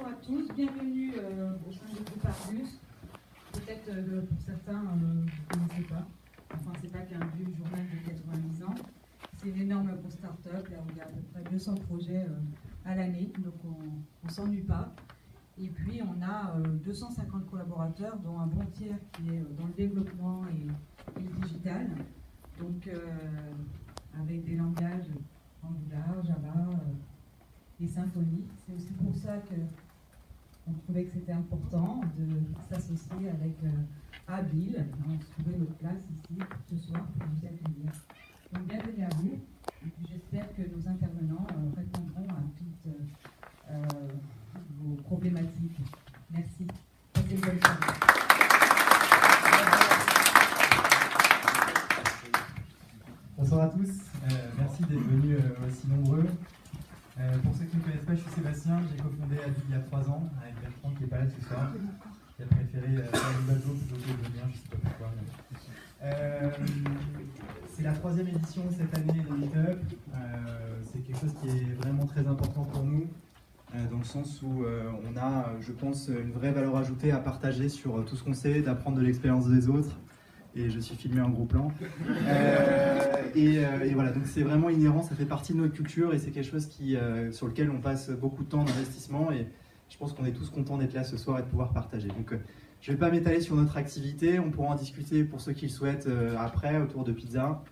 Bonjour à tous, bienvenue au sein du groupe Argus. Peut-être pour certains, vous ne connaissez pas. Enfin, c'est pas qu'un vieux journal de 90 ans. C'est une énorme grosse start-up. Là, il y a à peu près 200 projets à l'année, donc on ne s'ennuie pas. Et puis, on a 250 collaborateurs, dont un bon tiers qui est dans le développement et le digital. Donc, avec des langages Angular, Java et Symfony. C'est aussi pour ça qu'on trouvait que c'était important de s'associer avec Abil. On se trouvait notre place ici ce soir pour vous accueillir. Donc, bienvenue à vous. Et puis, j'espère que nos intervenants répondront à toutes vos problématiques. Merci. Passez une bonne soirée. Bonsoir à tous, merci d'être venus aussi nombreux. Pour ceux qui ne me connaissent pas, je suis Sébastien, j'ai cofondé Abil il y a 3 ans avec Bertrand qui n'est pas là ce soir, qui a préféré faire une bateau plutôt que de venir, je ne sais pas pourquoi. C'est la 3e édition cette année de Meetup. C'est quelque chose qui est vraiment très important pour nous, dans le sens où on a, je pense, une vraie valeur ajoutée à partager sur tout ce qu'on sait, d'apprendre de l'expérience des autres. Et je suis filmé en gros plan. Et voilà, donc c'est vraiment inhérent, ça fait partie de notre culture et c'est quelque chose sur lequel on passe beaucoup de temps d'investissement et je pense qu'on est tous contents d'être là ce soir et de pouvoir partager. Donc je ne vais pas m'étaler sur notre activité, on pourra en discuter pour ceux qui le souhaitent après, autour de pizza.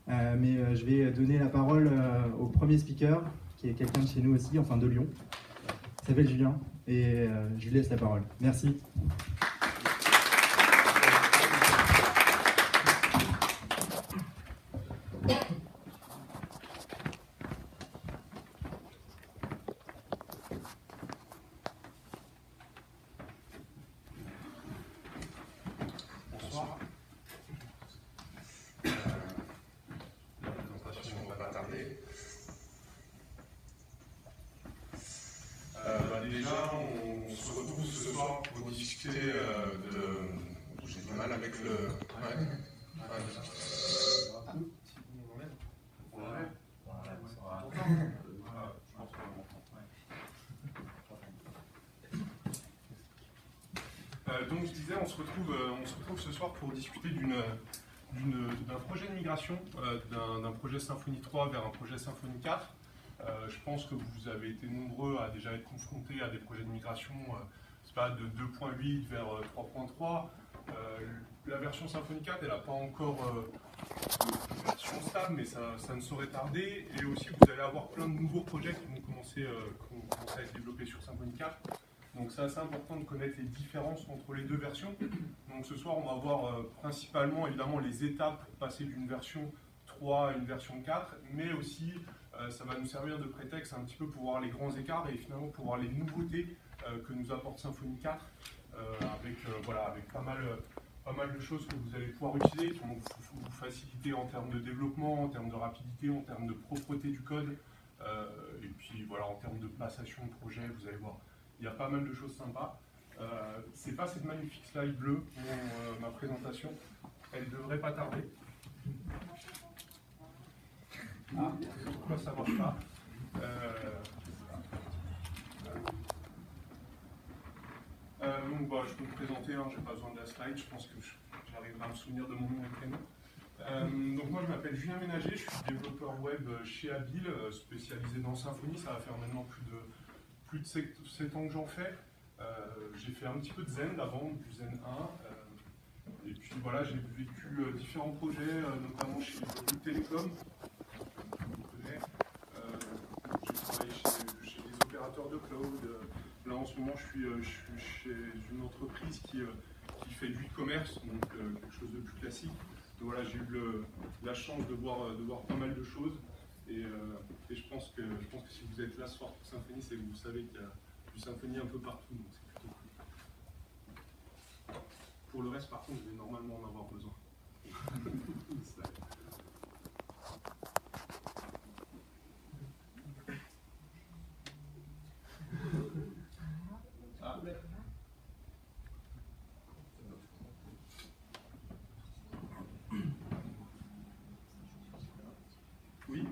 Mais je vais donner la parole au premier speaker, qui est quelqu'un de chez nous aussi, enfin de Lyon. Il s'appelle Julien et je lui laisse la parole. Merci. Déjà, on se retrouve ce soir pour discuter de... J'ai du mal avec le... Donc je disais, on se retrouve ce soir pour discuter d'un projet de migration, d'un projet Symfony 3 vers un projet Symfony 4. Je pense que vous avez été nombreux à déjà être confrontés à des projets de migration, c'est pas de 2.8 vers 3.3. La version Symfony 4, elle n'a pas encore de version stable, mais ça ne saurait tarder. Et aussi, vous allez avoir plein de nouveaux projets qui vont commencer à être développés sur Symfony 4. Donc c'est assez important de connaître les différences entre les deux versions. Donc ce soir, on va voir principalement, évidemment, les étapes pour passer d'une version 3 à une version 4, mais aussi ça va nous servir de prétexte un petit peu pour voir les grands écarts et finalement pour voir les nouveautés que nous apporte Symfony 4 avec pas mal de choses que vous allez pouvoir utiliser, qui vont vous faciliter en termes de développement, en termes de rapidité, en termes de propreté du code, et puis voilà, en termes de passation de projet, vous allez voir, il y a pas mal de choses sympas. C'est pas cette magnifique slide bleue pour ma présentation, elle devrait pas tarder. Ah, pourquoi ça marche pas? Donc je peux me présenter, hein, j'ai pas besoin de la slide, je pense que j'arriverai à me souvenir de mon nom et prénom. Donc moi je m'appelle Julien Ménager, je suis développeur web chez Abil, spécialisé dans Symfony, ça va faire maintenant plus de 7 ans que j'en fais. J'ai fait un petit peu de Zen avant, du Zen 1, et puis voilà, j'ai vécu différents projets, notamment chez Bouygues Télécom. J'ai travaillé chez des opérateurs de cloud. Là en ce moment je suis chez une entreprise qui fait du e-commerce, donc quelque chose de plus classique. Donc voilà, j'ai eu la chance de voir pas mal de choses et je pense que si vous êtes là ce soir pour Symfony, c'est que vous savez qu'il y a du Symfony un peu partout, donc c'est plutôt cool. Pour le reste par contre, je vais normalement en avoir besoin. Oui.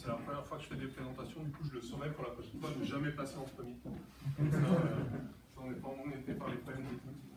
c'est la première fois que je fais des présentations, du coup je le saurai pour la prochaine fois de jamais passer en premier. Ça, on n'est pas embêté par les problèmes techniques.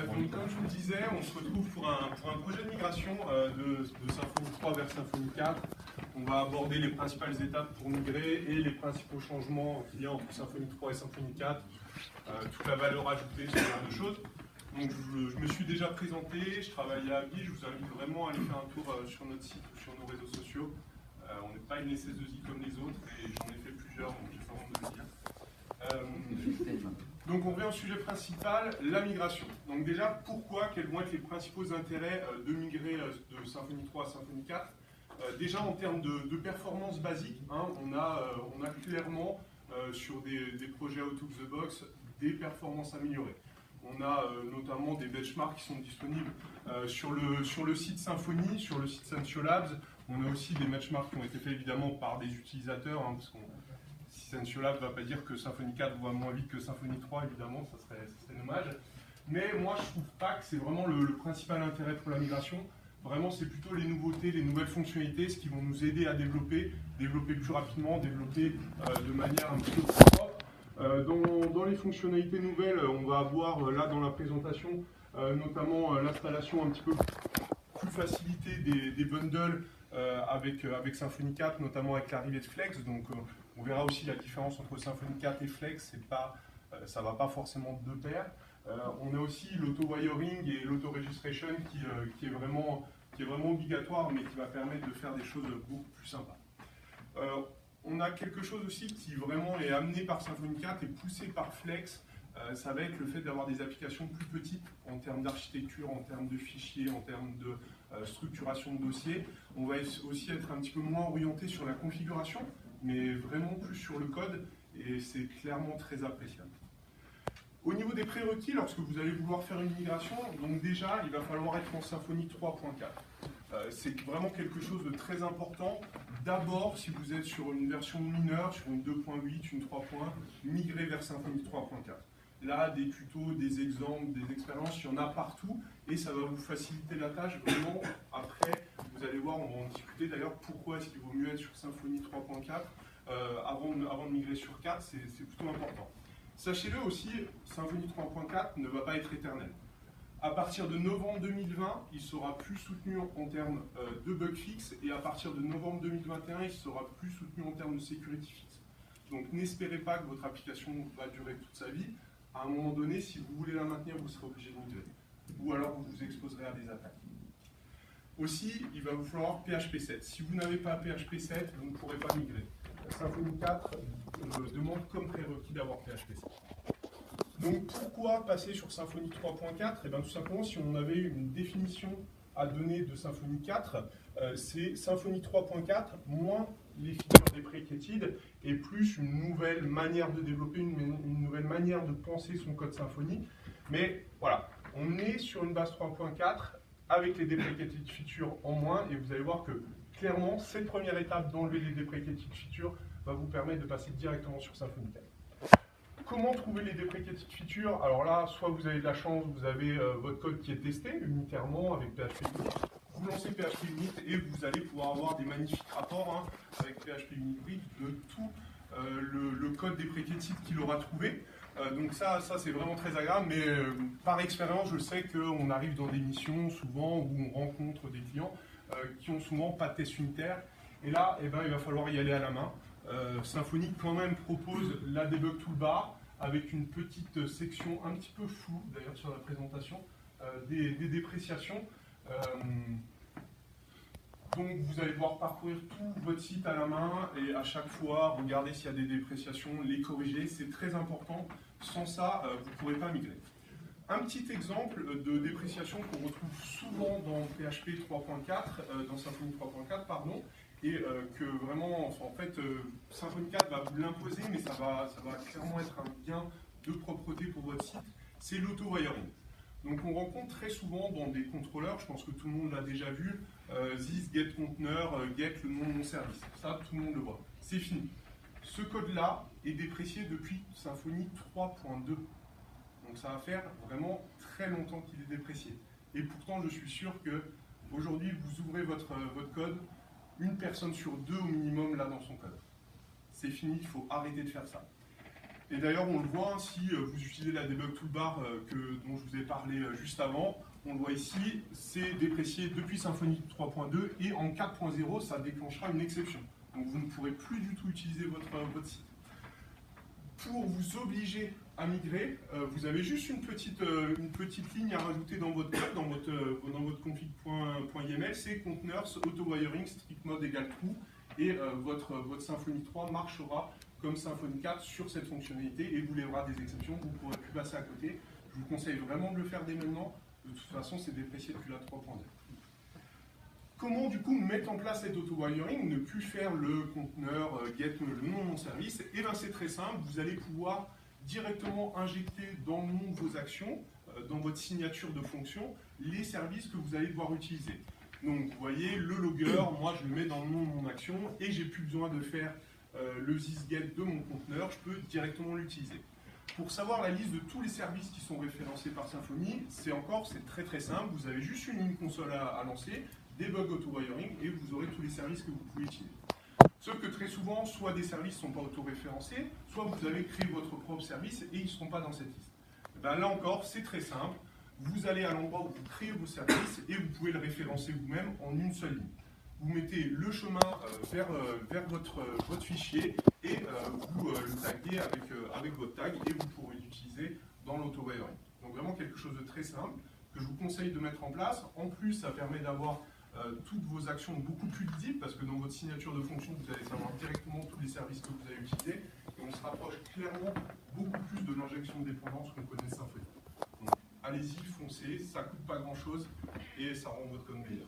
Donc, comme je vous le disais, on se retrouve pour un projet de migration de Symfony 3 vers Symfony 4. On va aborder les principales étapes pour migrer et les principaux changements qu'il y a entre Symfony 3 et Symfony 4, toute la valeur ajoutée, ce genre de choses. Donc, je me suis déjà présenté, je travaille à Abby, je vous invite vraiment à aller faire un tour sur notre site ou sur nos réseaux sociaux. On n'est pas une SS2I comme les autres et j'en ai fait plusieurs, donc j'ai pas honte de le dire. Donc on revient au sujet principal, la migration. Donc déjà, quels vont être les principaux intérêts de migrer de Symfony 3 à Symfony 4 ? Déjà en termes de performance basique, on a clairement sur des projets out of the box des performances améliorées. On a notamment des benchmarks qui sont disponibles sur le site Symfony, sur le site Sensio Labs. On a aussi des benchmarks qui ont été faits évidemment par des utilisateurs, parce qu'on Sensio Labs ne va pas dire que Symfony 4 va moins vite que Symfony 3, évidemment, ça serait dommage. Mais moi, je ne trouve pas que c'est vraiment le principal intérêt pour la migration. Vraiment, c'est plutôt les nouveautés, les nouvelles fonctionnalités, ce qui vont nous aider à développer plus rapidement, développer de manière un petit peu plus propre. Dans les fonctionnalités nouvelles, on va avoir là dans la présentation, notamment l'installation un petit peu plus facilitée des bundles avec Symfony 4, notamment avec l'arrivée de Flex. Donc, on verra aussi la différence entre Symfony 4 et Flex, ça ne va pas forcément de pair. On a aussi l'auto-wiring et l'auto-registration qui est vraiment obligatoire, mais qui va permettre de faire des choses beaucoup plus sympas. On a quelque chose aussi qui vraiment est amené par Symfony 4 et poussé par Flex. Ça va être le fait d'avoir des applications plus petites en termes d'architecture, en termes de fichiers, en termes de structuration de dossiers. On va aussi être un petit peu moins orienté sur la configuration, mais vraiment plus sur le code, et c'est clairement très appréciable. Au niveau des prérequis, lorsque vous allez vouloir faire une migration, donc déjà, il va falloir être en Symfony 3.4. C'est vraiment quelque chose de très important. D'abord, si vous êtes sur une version mineure, sur une 2.8, une 3. Migrez vers Symfony 3.4. Là, des tutos, des exemples, des expériences, il y en a partout, et ça va vous faciliter la tâche. Vraiment, après, vous allez voir, on va en discuter d'ailleurs, pourquoi est-ce qu'il vaut mieux être sur Symfony 3.4 avant de migrer sur 4, c'est plutôt important. Sachez-le aussi, Symfony 3.4 ne va pas être éternel. À partir de novembre 2020, il sera plus soutenu en termes de bug fix, et à partir de novembre 2021, il sera plus soutenu en termes de security fix. Donc n'espérez pas que votre application va durer toute sa vie. À un moment donné, si vous voulez la maintenir, vous serez obligé de migrer. Ou alors vous vous exposerez à des attaques. Aussi, il va vous falloir PHP 7. Si vous n'avez pas PHP 7, vous ne pourrez pas migrer. Symfony 4 demande comme prérequis d'avoir PHP 7. Donc pourquoi passer sur Symfony 3.4 ? Eh bien tout simplement, si on avait une définition à donner de Symfony 4, c'est Symfony 3.4 moins les features deprecated et plus une nouvelle manière de développer, une nouvelle manière de penser son code Symfony. Mais voilà, on est sur une base 3.4 avec les deprecated features en moins, et vous allez voir que clairement, cette première étape d'enlever les deprecated features va vous permettre de passer directement sur Symfony 4. Comment trouver les deprecated features ? Alors là, soit vous avez de la chance, vous avez votre code qui est testé unitairement avec PHP Unit. Vous lancez PHP Unit et vous allez pouvoir avoir des magnifiques rapports avec PHP Unit Brief de tout le code deprecated qu'il aura trouvé. Donc ça c'est vraiment très agréable, mais par expérience, je sais qu'on arrive dans des missions souvent où on rencontre des clients qui ont souvent pas de test unitaire. Et là, il va falloir y aller à la main. Symfony quand même propose la debug toolbar avec une petite section un petit peu floue, d'ailleurs sur la présentation, des dépréciations. Donc vous allez devoir parcourir tout votre site à la main et à chaque fois regarder s'il y a des dépréciations, les corriger, c'est très important. Sans ça, vous ne pourrez pas migrer. Un petit exemple de dépréciation qu'on retrouve souvent dans PHP 3.4, dans Symfony 3.4, pardon, et que vraiment, en fait, Symfony 4 va vous l'imposer, mais ça va clairement être un gain de propreté pour votre site, c'est l'auto-wiring. Donc on rencontre très souvent dans des contrôleurs, je pense que tout le monde l'a déjà vu, this, get conteneur, get le nom de mon service. Ça, tout le monde le voit. C'est fini. Ce code-là est déprécié depuis Symfony 3.2. Donc ça va faire vraiment très longtemps qu'il est déprécié. Et pourtant, je suis sûr que aujourd'hui, vous ouvrez votre code, une personne sur deux au minimum là dans son code. C'est fini, il faut arrêter de faire ça. Et d'ailleurs, on le voit, si vous utilisez la debug toolbar dont je vous ai parlé juste avant, on le voit ici, c'est déprécié depuis Symfony 3.2 et en 4.0, ça déclenchera une exception. Donc vous ne pourrez plus du tout utiliser votre site. Pour vous obliger à migrer, vous avez juste une petite ligne à rajouter dans votre code, dans votre config.yml, c'est containers auto-wiring strict mode égale true, et votre Symfony 3 marchera comme Symfony 4 sur cette fonctionnalité et vous lèvera des exceptions, vous ne pourrez plus passer à côté. Je vous conseille vraiment de le faire dès maintenant, de toute façon c'est déprécié depuis la 3.0. Comment du coup mettre en place cet auto-wiring, ne plus faire le conteneur get le nom de mon service? Et bien c'est très simple, vous allez pouvoir directement injecter dans le nom de vos actions, dans votre signature de fonction, les services que vous allez devoir utiliser. Donc vous voyez, le logger, moi je le mets dans le nom de mon action et j'ai plus besoin de faire le sysget de mon conteneur, je peux directement l'utiliser. Pour savoir la liste de tous les services qui sont référencés par Symfony, c'est très très simple, vous avez juste une ligne console à lancer, debug auto-wiring et vous aurez tous les services que vous pouvez utiliser. Sauf que très souvent, soit des services ne sont pas auto-référencés, soit vous avez créé votre propre service et ils ne seront pas dans cette liste. Et bien là encore, c'est très simple, vous allez à l'endroit où vous créez vos services et vous pouvez le référencer vous-même en une seule ligne. Vous mettez le chemin vers votre fichier et vous le taguez avec votre tag et vous pourrez l'utiliser dans l'auto-wiring. Donc vraiment quelque chose de très simple que je vous conseille de mettre en place. En plus, ça permet d'avoir toutes vos actions beaucoup plus visibles parce que dans votre signature de fonction, vous allez savoir directement tous les services que vous avez utilisés et on se rapproche clairement beaucoup plus de l'injection de dépendance qu'on connaît Symfony. Donc allez-y, foncez, ça ne coûte pas grand-chose et ça rend votre code meilleur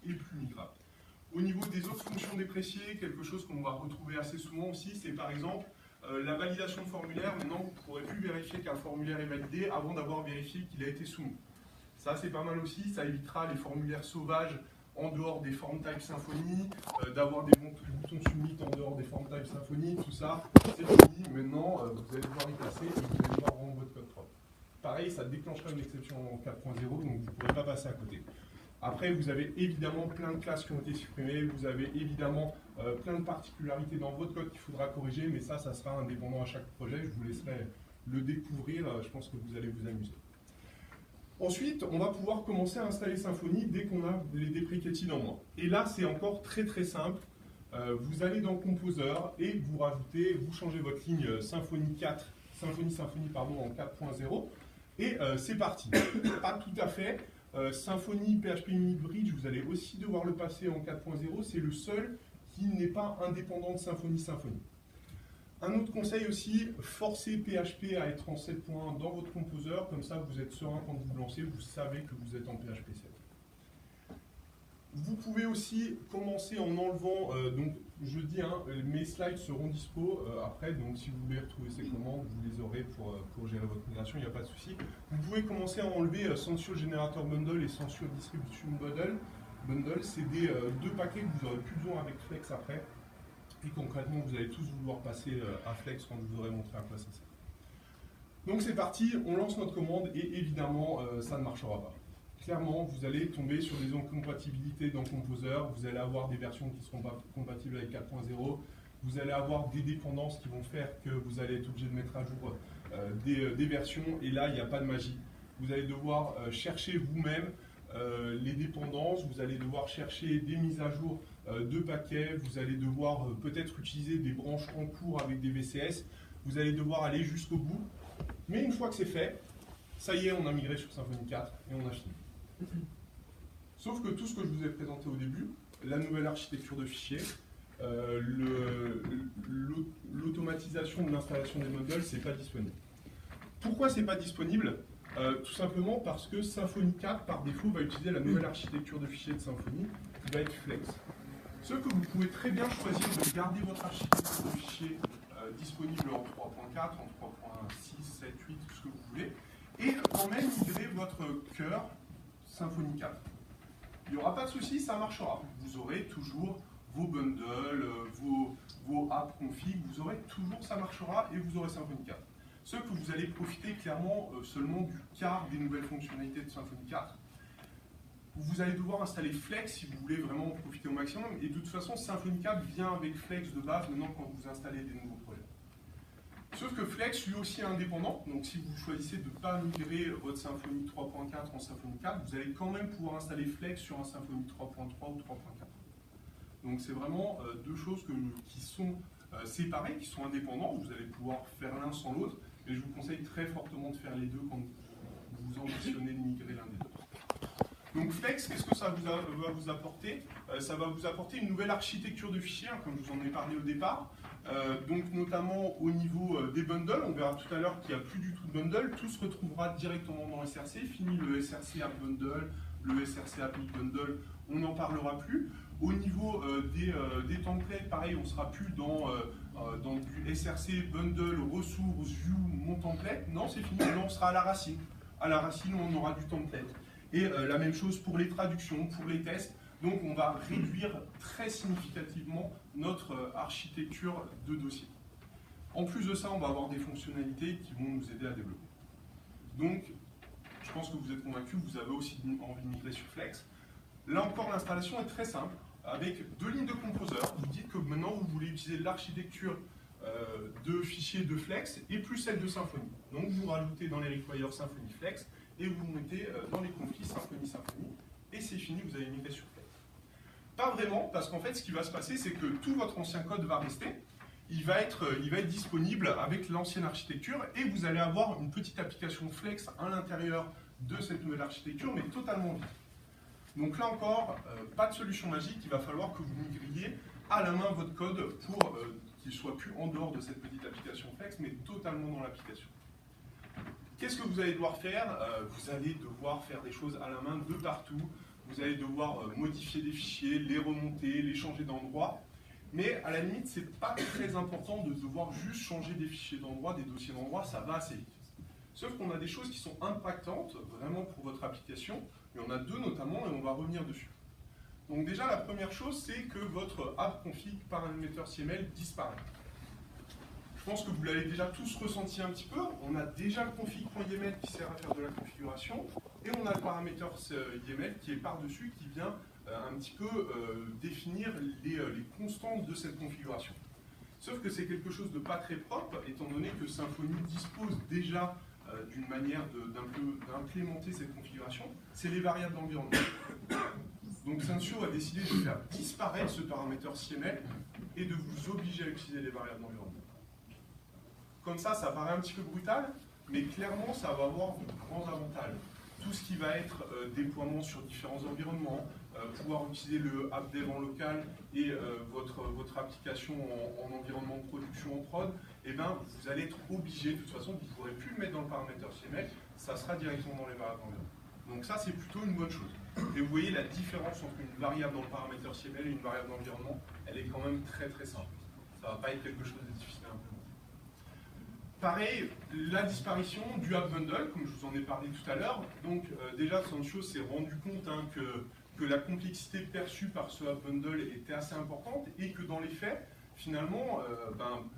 et plus migrable. Au niveau des autres fonctions dépréciées, quelque chose qu'on va retrouver assez souvent aussi, c'est par exemple la validation de formulaire. Maintenant, vous ne pourrez plus vérifier qu'un formulaire est validé avant d'avoir vérifié qu'il a été soumis. Ça, c'est pas mal aussi, ça évitera les formulaires sauvages en dehors des form type Symfony, d'avoir des boutons submit en dehors des form type Symfony, tout ça, c'est fini. Maintenant, vous allez devoir y passer et vous allez devoir rendre votre code propre. Pareil, ça déclenchera une exception en 4.0, donc vous ne pourrez pas passer à côté. Après, vous avez évidemment plein de classes qui ont été supprimées, vous avez évidemment plein de particularités dans votre code qu'il faudra corriger, mais ça sera indépendant à chaque projet. Je vous laisserai le découvrir, je pense que vous allez vous amuser. Ensuite, on va pouvoir commencer à installer Symfony dès qu'on a les deprecated en main. Et là, c'est encore très très simple. Vous allez dans Composer et vous changez votre ligne Symfony en 4.0 et c'est parti. Pas tout à fait. Symfony PHP Unit Bridge, vous allez aussi devoir le passer en 4.0. C'est le seul qui n'est pas indépendant de Symfony. Un autre conseil aussi, forcez PHP à être en 7.1 dans votre Composer, comme ça vous êtes serein quand vous lancez, vous savez que vous êtes en PHP 7. Vous pouvez aussi commencer en enlevant, donc je dis, mes slides seront dispo après, donc si vous voulez retrouver ces commandes, vous les aurez pour gérer votre migration, il n'y a pas de souci. Vous pouvez commencer à enlever Sensio Generator Bundle et Sensio Distribution Bundle, c'est deux paquets que vous n'aurez plus besoin avec Flex après. Et concrètement, vous allez tous vouloir passer à Flex quand je vous aurai montré à quoi ça sert. Donc c'est parti, on lance notre commande et évidemment, ça ne marchera pas. Clairement, vous allez tomber sur des incompatibilités dans Composer, vous allez avoir des versions qui ne seront pas compatibles avec 4.0, vous allez avoir des dépendances qui vont faire que vous allez être obligé de mettre à jour des versions, et là, il n'y a pas de magie. Vous allez devoir chercher vous-même les dépendances, vous allez devoir chercher des mises à jour de paquets, vous allez devoir peut-être utiliser des branches en cours avec des VCS, vous allez devoir aller jusqu'au bout. Mais une fois que c'est fait, ça y est, on a migré sur Symfony 4 et on a fini. Sauf que tout ce que je vous ai présenté au début, la nouvelle architecture de fichiers, l'automatisation de l'installation des modules, c'est pas disponible. Pourquoi c'est pas disponible? Tout simplement parce que Symfony 4, par défaut, va utiliser la nouvelle architecture de fichiers de Symfony, qui va être Flex. Ce que vous pouvez très bien choisir de garder votre architecture de fichiers disponible en 3.4, en 3.6, 7, 8, tout ce que vous voulez, et quand même migrer votre cœur Symfony 4. Il n'y aura pas de souci, ça marchera. Vous aurez toujours vos bundles, vos app config, vous aurez toujours, ça marchera, et vous aurez Symfony 4. Ce que vous allez profiter clairement seulement du quart des nouvelles fonctionnalités de Symfony 4. Vous allez devoir installer Flex si vous voulez vraiment en profiter au maximum. Et de toute façon, Symfony 4 vient avec Flex de base maintenant quand vous installez des nouveaux projets. Sauf que Flex, lui aussi, est indépendant. Donc, si vous choisissez de ne pas migrer votre Symfony 3.4 en Symfony 4, vous allez quand même pouvoir installer Flex sur un Symfony 3.3 ou 3.4. Donc, c'est vraiment deux choses qui sont séparées, qui sont indépendantes. Vous allez pouvoir faire l'un sans l'autre. Mais je vous conseille très fortement de faire les deux quand vous ambitionnez de migrer l'un des deux. Donc Flex, qu'est-ce que ça va vous apporter? Ça va vous apporter une nouvelle architecture de fichiers, hein, comme je vous en ai parlé au départ. Donc notamment au niveau des bundles, on verra tout à l'heure qu'il n'y a plus du tout de bundle, tout se retrouvera directement dans SRC, fini le SRC App Bundle, le SRC App Bundle, on n'en parlera plus. Au niveau des templates, pareil, on ne sera plus dans du SRC Bundle, ressources, view, mon template, non c'est fini, non, on sera à la racine. À la racine, on aura du template. Et la même chose pour les traductions, pour les tests. Donc on va réduire très significativement notre architecture de dossier. En plus de ça, on va avoir des fonctionnalités qui vont nous aider à développer. Donc, je pense que vous êtes convaincus, vous avez aussi envie de migrer sur Flex. Là encore, l'installation est très simple, avec 2 lignes de Composer. Vous dites que maintenant, vous voulez utiliser l'architecture de fichiers de Flex et plus celle de Symfony. Donc vous rajoutez dans les requires Symfony Flex et vous mettez dans les conflits Symfony, et c'est fini, vous avez migré sur Flex. Pas vraiment, parce qu'en fait, ce qui va se passer, c'est que tout votre ancien code va rester, il va être disponible avec l'ancienne architecture, et vous allez avoir une petite application Flex à l'intérieur de cette nouvelle architecture, mais totalement vide. Donc là encore, pas de solution magique, il va falloir que vous migriez à la main votre code pour qu'il soit plus en dehors de cette petite application Flex, mais totalement dans l'application. Qu'est-ce que vous allez devoir faire? Vous allez devoir faire des choses à la main de partout. Vous allez devoir modifier des fichiers, les remonter, les changer d'endroit. Mais à la limite, ce n'est pas très important de devoir juste changer des fichiers d'endroit, des dossiers d'endroit, ça va assez vite. Sauf qu'on a des choses qui sont impactantes vraiment pour votre application. Il y en a 2 notamment et on va revenir dessus. Donc déjà, la première chose, c'est que votre app config paramètre CML disparaît. Je pense que vous l'avez déjà tous ressenti un petit peu. On a déjà le config.yml qui sert à faire de la configuration et on a le paramètre YML qui est par-dessus, qui vient un petit peu définir les constantes de cette configuration. Sauf que c'est quelque chose de pas très propre, étant donné que Symfony dispose déjà d'une manière d'implémenter cette configuration, c'est les variables d'environnement. Donc Sensio a décidé de faire disparaître ce paramètre CML et de vous obliger à utiliser les variables d'environnement. Comme ça paraît un petit peu brutal, mais clairement, ça va avoir de grands avantages. Tout ce qui va être déploiement sur différents environnements, pouvoir utiliser le AppDev en local et votre application en environnement de production en prod, eh ben, vous allez être obligé, de toute façon, vous ne pourrez plus le mettre dans le paramètre CML, ça sera directement dans les variables d'environnement. Donc ça, c'est plutôt une bonne chose. Et vous voyez la différence entre une variable dans le paramètre CML et une variable d'environnement, elle est quand même très très simple. Ça ne va pas être quelque chose de difficile à implémenter. Pareil, la disparition du App Bundle, comme je vous en ai parlé tout à l'heure. Donc déjà, Sensio s'est rendu compte que la complexité perçue par ce App Bundle était assez importante et que dans les faits, finalement,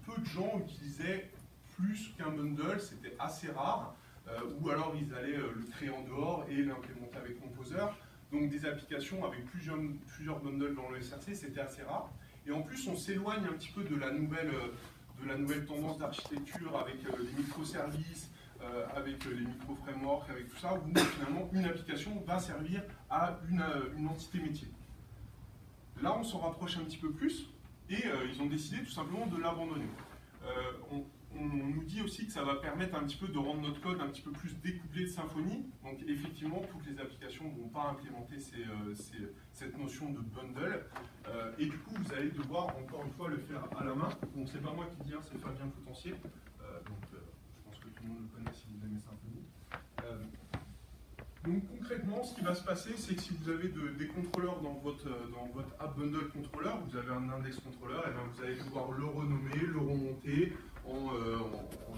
peu de gens utilisaient plus qu'un bundle, c'était assez rare, ou alors ils allaient le créer en dehors et l'implémenter avec Composer. Donc des applications avec plusieurs bundles dans le SRC, c'était assez rare. Et en plus, on s'éloigne un petit peu de la nouvelle tendance d'architecture avec les microservices, avec les micro-frameworks, avec tout ça, où finalement une application va servir à une entité métier. Là, on s'en rapproche un petit peu plus et ils ont décidé tout simplement de l'abandonner. On nous dit aussi que ça va permettre un petit peu de rendre notre code un petit peu plus découplé de Symfony. Donc effectivement, toutes les applications ne vont pas implémenter cette notion de bundle. Et du coup, vous allez devoir encore une fois le faire à la main. Donc c'est pas moi qui dis, c'est Fabien Potentiel. Je pense que tout le monde le connaît si vous aimez Symfony. Donc concrètement, ce qui va se passer, c'est que si vous avez des contrôleurs dans votre App Bundle Controller, vous avez un index controller, et bien vous allez devoir le renommer, le remonter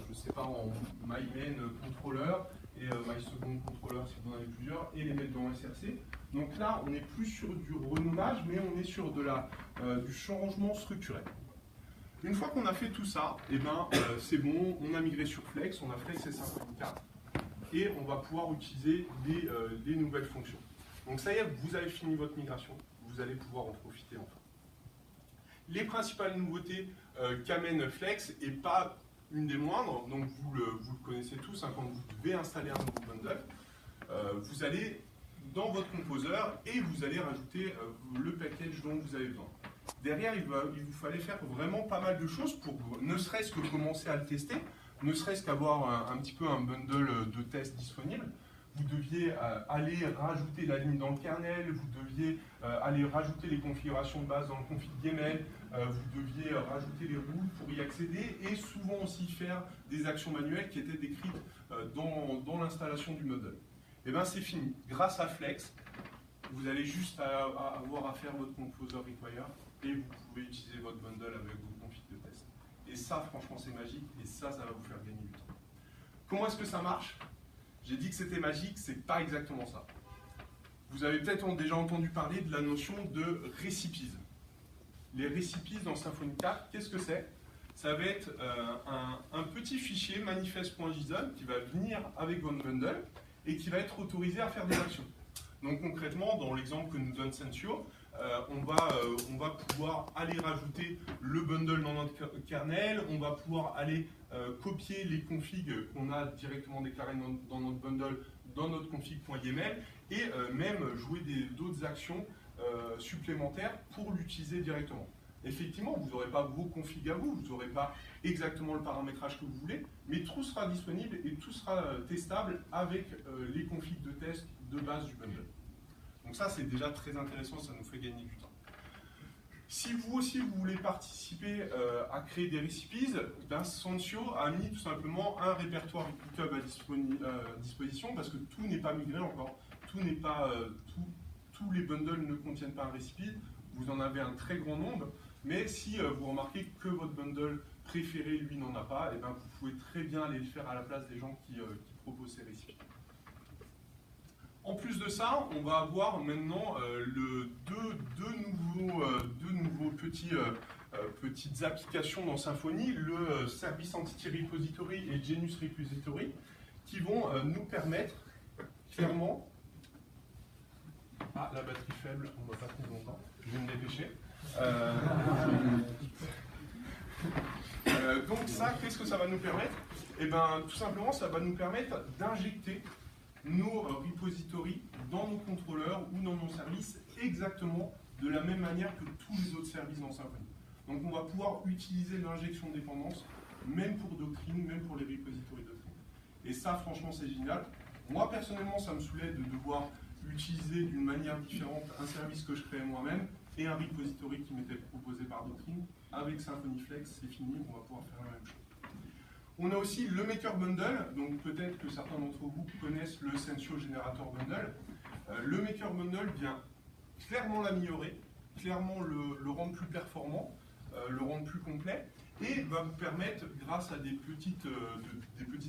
je sais pas, en MyMain Controller et MySecond Controller si vous en avez plusieurs, et les mettre dans SRC. Donc là, on n'est plus sur du renommage, mais on est sur du changement structurel. Une fois qu'on a fait tout ça, et ben, c'est bon, on a migré sur Flex, on a Flex et Symfony 4. Et on va pouvoir utiliser des nouvelles fonctions. Donc ça y est, vous avez fini votre migration, vous allez pouvoir en profiter enfin. Les principales nouveautés qu'amène Flex, et pas une des moindres, donc vous le connaissez tous, hein, quand vous devez installer un nouveau bundle, vous allez dans votre composer et vous allez rajouter le package dont vous avez besoin. Derrière, il vous fallait faire vraiment pas mal de choses pour ne serait-ce que commencer à le tester, ne serait-ce qu'avoir un petit peu un bundle de tests disponible. Vous deviez aller rajouter la ligne dans le kernel, vous deviez aller rajouter les configurations de base dans le config YAML, vous deviez rajouter les rules pour y accéder et souvent aussi faire des actions manuelles qui étaient décrites dans l'installation du bundle. Et bien c'est fini. Grâce à Flex, vous allez juste avoir à faire votre composer require et vous pouvez utiliser votre bundle avec vos configs de test. Et ça, franchement, c'est magique et ça va vous faire gagner du temps. Comment est-ce que ça marche? J'ai dit que c'était magique, c'est pas exactement ça. Vous avez peut-être déjà entendu parler de la notion de recipes. Les recipes dans Symfony 4, qu'est-ce que c'est? Ça va être un petit fichier manifest.json qui va venir avec votre bundle et qui va être autorisé à faire des actions. Donc concrètement, dans l'exemple que nous donne Sensio, on va pouvoir aller rajouter le bundle dans notre kernel, on va pouvoir aller copier les configs qu'on a directement déclarés dans notre bundle, dans notre config.yml, et même jouer d'autres actions supplémentaires pour l'utiliser directement. Effectivement, vous n'aurez pas vos configs à vous n'aurez pas exactement le paramétrage que vous voulez, mais tout sera disponible et tout sera testable avec les configs de test de base du bundle. Donc ça, c'est déjà très intéressant, ça nous fait gagner du temps. Si vous aussi, vous voulez participer à créer des recipes, Sensio a mis tout simplement un répertoire GitHub à disposition parce que tout n'est pas migré encore. Tous les bundles ne contiennent pas un recipe. Vous en avez un très grand nombre, mais si vous remarquez que votre bundle préféré, lui, n'en a pas, et bien vous pouvez très bien aller le faire à la place des gens qui proposent ces recipes. En plus de ça, on va avoir maintenant deux nouveaux petites applications dans Symfony, le Service Entity Repository et Genus Repository, qui vont nous permettre clairement... Ah, la batterie faible, on ne va pas trop longtemps, je vais me dépêcher. Donc ça, qu'est-ce que ça va nous permettre? Eh bien, tout simplement, ça va nous permettre d'injecter nos repositories dans nos contrôleurs ou dans nos services exactement de la même manière que tous les autres services dans Symfony. Donc on va pouvoir utiliser l'injection de dépendance, même pour Doctrine, même pour les repositories Doctrine. Et ça, franchement, c'est génial. Moi, personnellement, ça me saoulait de devoir utiliser d'une manière différente un service que je créais moi-même et un repository qui m'était proposé par Doctrine. Avec Symfony Flex, c'est fini, on va pouvoir faire la même chose. On a aussi le Maker Bundle, donc peut-être que certains d'entre vous connaissent le Sensio Generator Bundle. Le Maker Bundle vient clairement l'améliorer, clairement le rendre plus performant, le rendre plus complet, et va vous permettre, grâce à des petites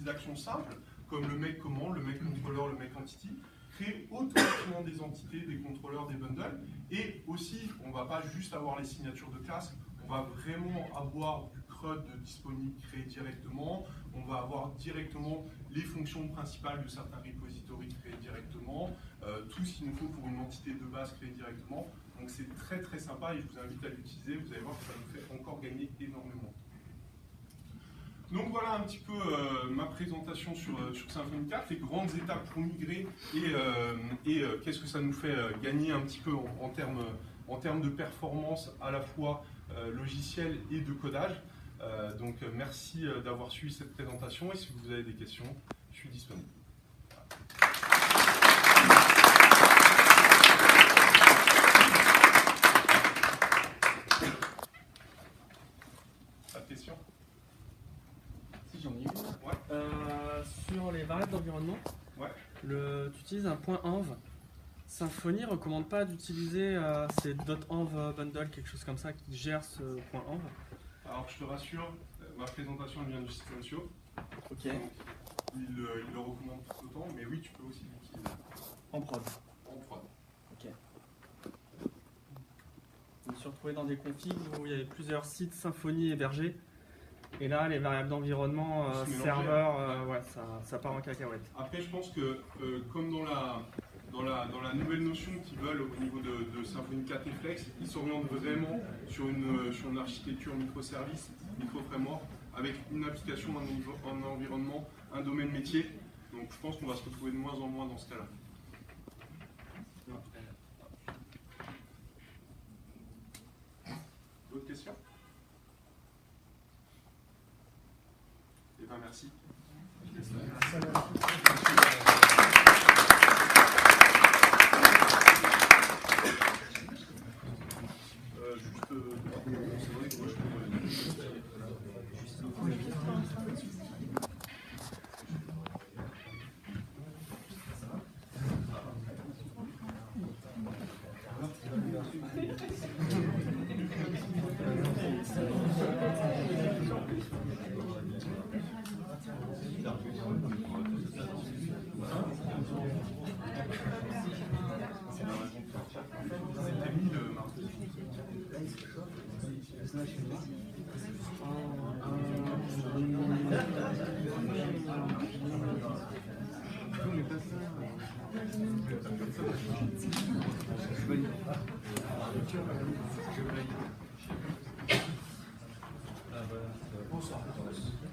actions simples, comme le make command, le make controller, le make entity, créer automatiquement des entités, des contrôleurs, des bundles, et aussi, on ne va pas juste avoir les signatures de classe, on va vraiment avoir du CRUD disponible créé directement, on va avoir directement les fonctions principales de certains repositories créées directement, tout ce qu'il nous faut pour une entité de base créée directement. Donc c'est très très sympa et je vous invite à l'utiliser, vous allez voir que ça nous fait encore gagner énormément. Donc voilà un petit peu ma présentation sur Symfony 4, les grandes étapes pour migrer et qu'est-ce que ça nous fait gagner un petit peu en termes de performance à la fois logicielle et de codage. Donc merci d'avoir suivi cette présentation et si vous avez des questions, je suis disponible. Pas de questions? Si j'en ai une. Ouais. Sur les variables d'environnement, Ouais. tu utilises un .env. Symfony ne recommande pas d'utiliser ces .env bundle, quelque chose comme ça, qui gère ce .env. Alors je te rassure, ma présentation vient du site Sensio. Ok. Donc, il le recommande tout autant, mais oui, tu peux aussi l'utiliser. En prod. En prod. Ok. Je me suis retrouvé dans des configs où il y avait plusieurs sites Symfony hébergés. Et là, les variables d'environnement, serveur, ouais, ça part en cacahuète. Après, je pense que comme dans la nouvelle notion qu'ils veulent au niveau de Symfony 4 et Flex, ils s'orientent vraiment sur une architecture microservice, micro-framework, avec une application, un environnement, un domaine métier. Donc je pense qu'on va se retrouver de moins en moins dans ce cas-là. D'autres questions? Eh bien, merci. C'est vrai que moi Bonsoir.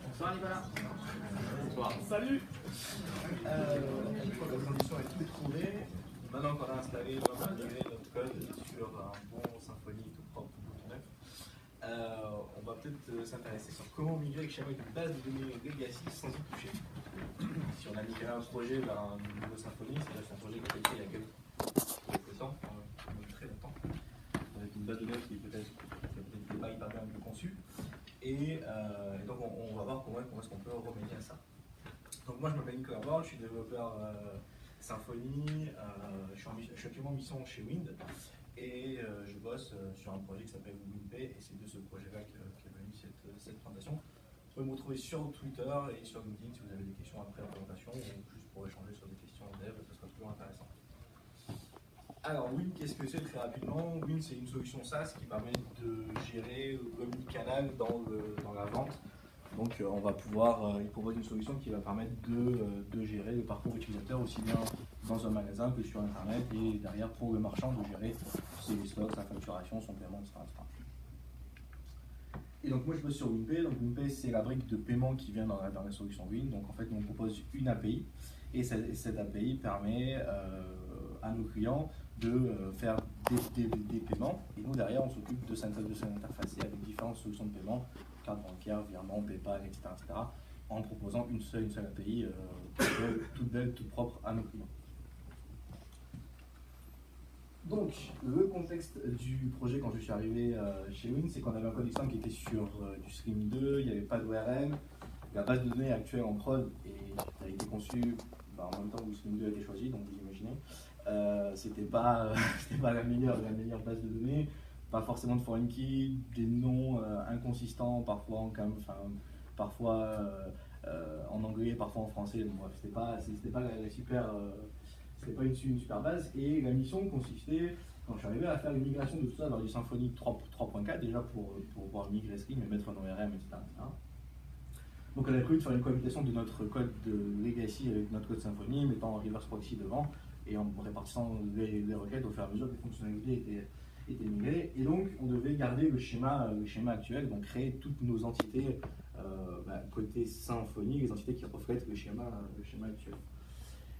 Bonsoir Nicolas. Bonsoir. Salut. Une fois que la transition est trouvée, maintenant qu'on a installé notre code sur un bon Symfony tout propre, tout neuf, on va peut-être s'intéresser sur comment migrer avec schéma d'une base de données legacy sans y toucher. Si on a migré un projet vers un nouveau Symfony, c'est un projet qui a été fait il y a quelques temps, très longtemps, avec une base de données qui peut-être n'était pas hyper bien conçue. Et donc on va voir comment est-ce qu'on peut remédier à ça. Donc moi je m'appelle Nicolas Born, je suis développeur Symfony, je suis actuellement en mission chez Wind et je bosse sur un projet qui s'appelle WinPay et c'est de ce projet-là qu'est venue cette présentation. Vous pouvez me retrouver sur Twitter et sur LinkedIn si vous avez des questions après la présentation ou juste pour échanger sur des questions dev, ce sera toujours intéressant. Alors Wind, qu'est-ce que c'est très rapidement? Wind, c'est une solution SaaS qui permet de gérer l'omnicanal dans la vente. Donc on va pouvoir, il propose une solution qui va permettre de gérer le parcours utilisateur aussi bien dans un magasin que sur Internet et derrière pour le marchand de gérer ses stocks, sa facturation, son paiement, etc. Et donc moi je bosse sur WinPay. Donc WinPay c'est la brique de paiement qui vient dans la solution Wind. Donc en fait on propose une API et cette API permet à nos clients de faire des paiements et nous derrière on s'occupe de s'interfacer avec différentes solutions de paiement, carte bancaire, virement, PayPal, etc., en proposant une seule API toute belle, toute propre à nos clients. Donc le contexte du projet quand je suis arrivé chez Wind, c'est qu'on avait un code externe qui était sur du Stream 2, il n'y avait pas d'ORM, la base de données actuelle en prod a été conçue en même temps où Stream 2 a été choisi, donc vous imaginez. C'était pas la meilleure base de données, pas forcément de foreign key, des noms inconsistants, parfois en anglais, parfois en français. Donc, bref, c'était pas une super base. Et la mission consistait, quand je suis arrivé, à faire une migration de tout ça vers du Symfony 3.4 déjà pour pouvoir migrer Stream et mettre un ORM, etc. Donc on a prévu de faire une cohabitation de notre code de legacy avec notre code Symfony, mettant reverse proxy devant et en répartissant les requêtes au fur et à mesure que les fonctionnalités étaient migrées. Et donc on devait garder le schéma actuel, donc créer toutes nos entités côté Symfony, les entités qui reflètent le schéma actuel.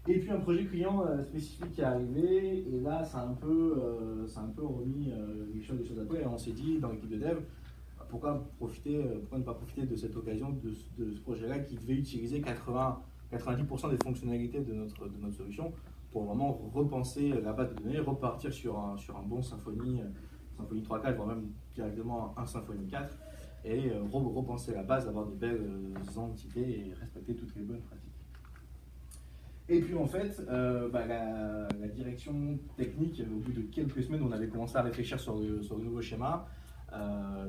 Et puis un projet client spécifique qui est arrivé, et là ça a un peu remis les choses à plat, et on s'est dit dans l'équipe de dev, pourquoi ne pas profiter de cette occasion de ce projet-là qui devait utiliser 90% des fonctionnalités de notre solution pour vraiment repenser la base de données, repartir sur un bon Symfony 3.4, voire même directement un Symfony 4, et repenser la base, avoir des belles entités et respecter toutes les bonnes pratiques. Et puis en fait, la direction technique, au bout de quelques semaines, on avait commencé à réfléchir sur le nouveau schéma,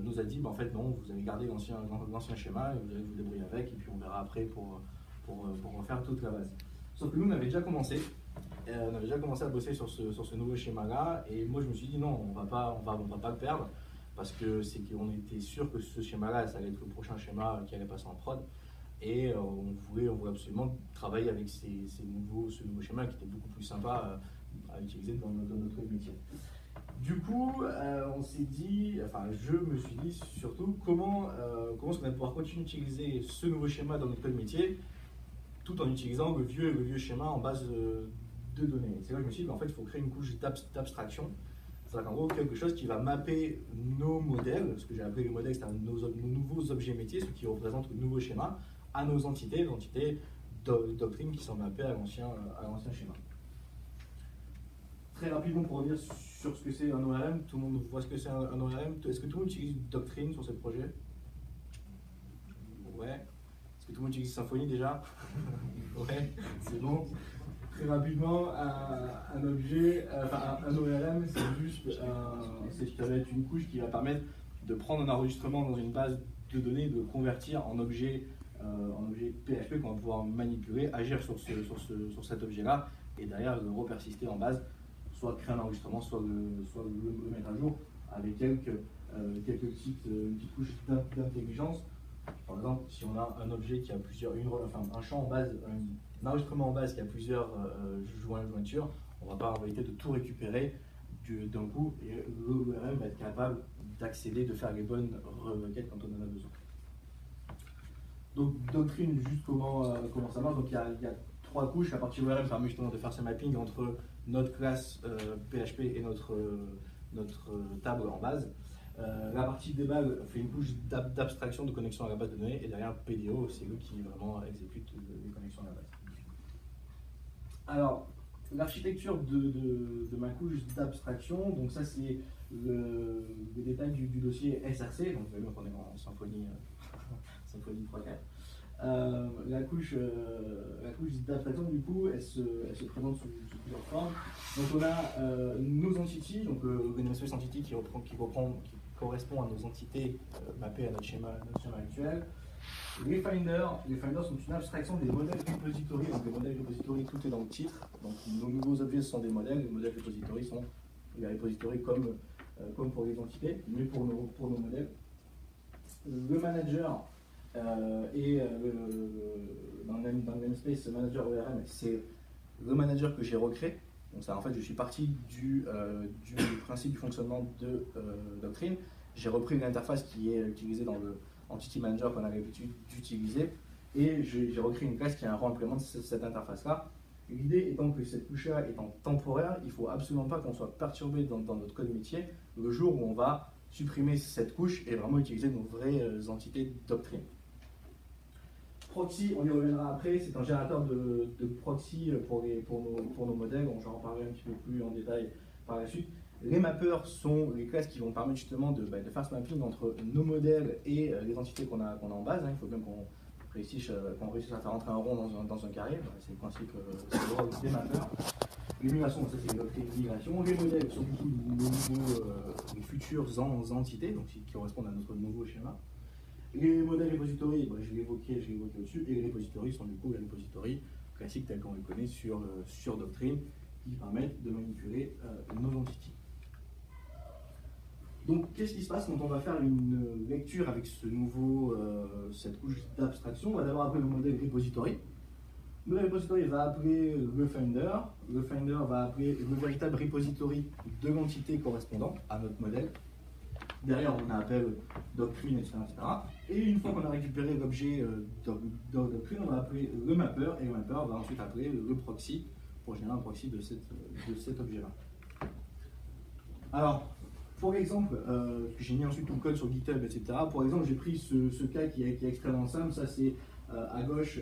nous a dit en fait non, vous allez garder l'ancien schéma et vous allez vous débrouiller avec, et puis on verra après pour refaire toute la base. Sauf que nous on avait déjà commencé à bosser sur ce nouveau schéma-là, et moi je me suis dit non, on va pas le perdre, parce que c'est qu'on était sûr que ce schéma-là, ça allait être le prochain schéma qui allait passer en prod, et on voulait absolument travailler avec ce nouveau schéma qui était beaucoup plus sympa à utiliser dans notre métier. Du coup, on s'est dit, enfin je me suis dit surtout comment est-ce qu'on va pouvoir continuer d'utiliser ce nouveau schéma dans notre code métier tout en utilisant le vieux schéma en base de données. C'est là que je me suis dit, en fait, il faut créer une couche d'abstraction. C'est-à-dire qu'en gros, quelque chose qui va mapper nos modèles, ce que j'ai appelé les modèles, c'est-à-dire nos nouveaux objets métiers, ce qui représente le nouveau schéma, à nos entités, les entités doctrines qui sont mappées à l'ancien schéma. Très rapidement pour revenir sur ce que c'est un ORM, tout le monde voit ce que c'est un ORM. Est-ce que tout le monde utilise Doctrine sur ce projet? Ouais. Est-ce que tout le monde utilise Symfony déjà? Ouais, c'est bon. Très rapidement, un objet, un ORM, c'est juste, ça va être une couche qui va permettre de prendre un enregistrement dans une base de données, de le convertir en objet PHP qu'on va pouvoir manipuler, agir sur cet objet-là, et derrière le repersister en base, soit créer un enregistrement, soit le mettre à jour avec quelques petites couches d'intelligence. Par exemple, si on a un objet qui a un champ en base, un enregistrement en base qui a plusieurs jointures, on ne va pas en réalité de tout récupérer d'un coup, et l'ORM va être capable d'accéder, de faire les bonnes requêtes quand on en a besoin. Donc, Doctrine, juste comment ça marche. Donc, il y a 3 couches. La partie ORM permet justement de faire ce mapping entre notre classe PHP et notre table en base. La partie debug fait une couche d'abstraction de connexion à la base de données, et derrière PDO, c'est lui qui vraiment exécute les connexions à la base. Alors, l'architecture de ma couche d'abstraction, donc ça c'est le détail du dossier SRC, donc vous voyez qu'on est en Symfony 3.4. La couche d'abstraction, du coup, elle se présente sous plusieurs formes. Donc on a nos entités, donc le namespace entity qui correspond à nos entités mappées à notre schéma actuel. Les finders sont une abstraction des modèles repository. Donc les modèles repository, tout est dans le titre. Donc nos nouveaux objets sont des modèles. Les modèles repository sont les repositories comme pour les entités, mais pour nos modèles. Le manager et dans le namespace manager ORM, c'est le manager que j'ai recréé. Donc ça, en fait, je suis parti du principe du fonctionnement de Doctrine. J'ai repris une interface qui est utilisée dans le Entity Manager qu'on a l'habitude d'utiliser, et j'ai recréé une classe qui a un remplement de cette interface-là. L'idée étant que cette couche-là étant temporaire, il ne faut absolument pas qu'on soit perturbé dans notre code métier le jour où on va supprimer cette couche et vraiment utiliser nos vraies entités Doctrine. Proxy, on y reviendra après, c'est un générateur de proxy pour nos modèles, donc j'en reparlerai un petit peu plus en détail par la suite. Les mappeurs sont les classes qui vont permettre justement de faire ce mapping entre nos modèles et les entités qu'on a en base. Il faut bien qu'on réussisse à faire rentrer un rond dans un carré, c'est le principe des mappeurs. Les migrations, ça c'est les migrations. Les modèles sont du coup les futures entités, donc qui correspondent à notre nouveau schéma. Les modèles repository, je l'ai évoqué au-dessus, et les repositories sont du coup les repositories classiques tels qu'on les connaît sur Doctrine, qui permettent de manipuler nos entités. Donc, qu'est-ce qui se passe quand on va faire une lecture avec cette couche d'abstraction? On va d'abord appeler le modèle repository. Le repository va appeler le finder va appeler le véritable repository de l'entité correspondante à notre modèle. Derrière, on a appel Doctrine, etc., etc. Et une fois qu'on a récupéré l'objet Doctrine, on va appeler le mapper, et le mapper va ensuite appeler le proxy pour générer un proxy de cet objet-là. Alors, pour exemple, j'ai mis ensuite tout le code sur GitHub, etc. Pour exemple, j'ai pris ce cas qui est extrêmement simple. Ça, c'est à gauche,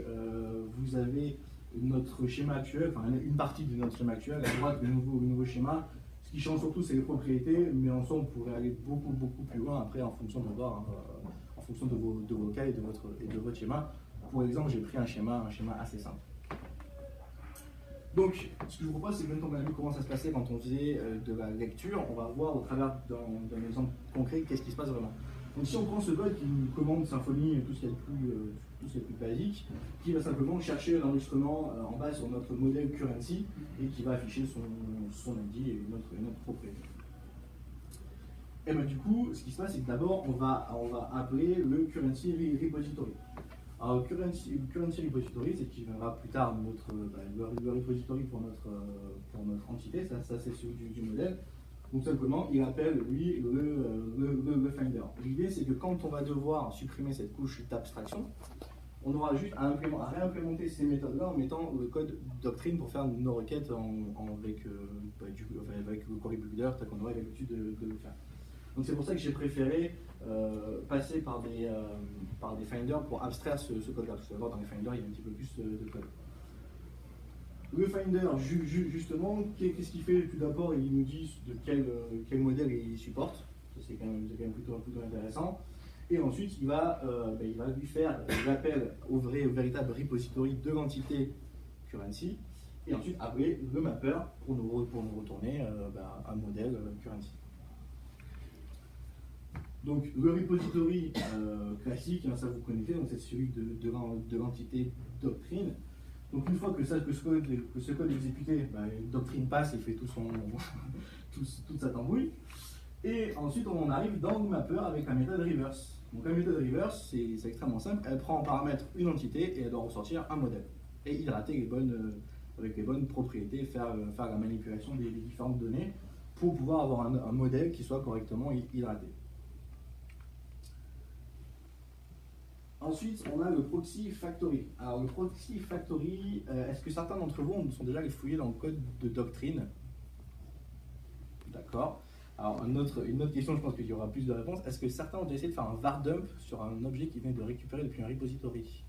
vous avez notre schéma actuel, enfin une partie de notre schéma actuel. À droite, le nouveau schéma. Ce qui change surtout, c'est les propriétés, mais en soi, on pourrait aller beaucoup plus loin après en fonction de vos cas et de votre schéma. Pour exemple, j'ai pris un schéma assez simple. Donc, ce que je vous propose, c'est que maintenant qu'on a vu comment ça se passait quand on faisait de la lecture, on va voir au travers d'un exemple concret qu'est-ce qui se passe vraiment. Donc, si on prend ce code qui nous commande Symfony, tout ce qui est le plus basique, qui va simplement chercher l'enregistrement en base sur notre modèle currency et qui va afficher son ID et notre propriété. Et bien du coup, ce qui se passe, c'est que d'abord, on va appeler le currency repository. Alors, le currency repository, c'est qui viendra plus tard le repository pour notre entité, ça c'est celui du modèle. Donc simplement, il appelle lui le finder. L'idée, c'est que quand on va devoir supprimer cette couche d'abstraction, on aura juste à réimplémenter ces méthodes-là en mettant le code doctrine pour faire nos requêtes avec le query builder, tel qu'on aurait l'habitude de le faire. Donc c'est pour ça que j'ai préféré passer par des finders pour abstraire ce code-là. Parce que d'abord, dans les finders, il y a un petit peu plus de code. Le Finder, justement, qu'est-ce qu'il fait tout d'abord? Il nous dit de quel modèle il supporte. Ça, c'est quand même plutôt intéressant. Et ensuite, il va lui faire l'appel au véritable repository de l'entité currency. Et ensuite, appeler le mapper pour nous retourner un modèle currency. Donc, le repository classique, ça vous connaissez, donc c'est celui de l'entité doctrine. Donc une fois que ce code est exécuté, doctrine passe et fait toute sa tambouille. Et ensuite on arrive dans le mapper avec la méthode reverse. Donc la méthode reverse, c'est extrêmement simple, elle prend en paramètre une entité et elle doit ressortir un modèle. Et hydrater avec les bonnes propriétés, faire la manipulation des différentes données pour pouvoir avoir un modèle qui soit correctement hydraté. Ensuite, on a le proxy factory. Alors, le proxy factory, est-ce que certains d'entre vous sont déjà allés fouiller dans le code de doctrine? D'accord. Alors, une autre question, je pense qu'il y aura plus de réponses. Est-ce que certains ont essayé de faire un var dump sur un objet qui venait de récupérer depuis un repository?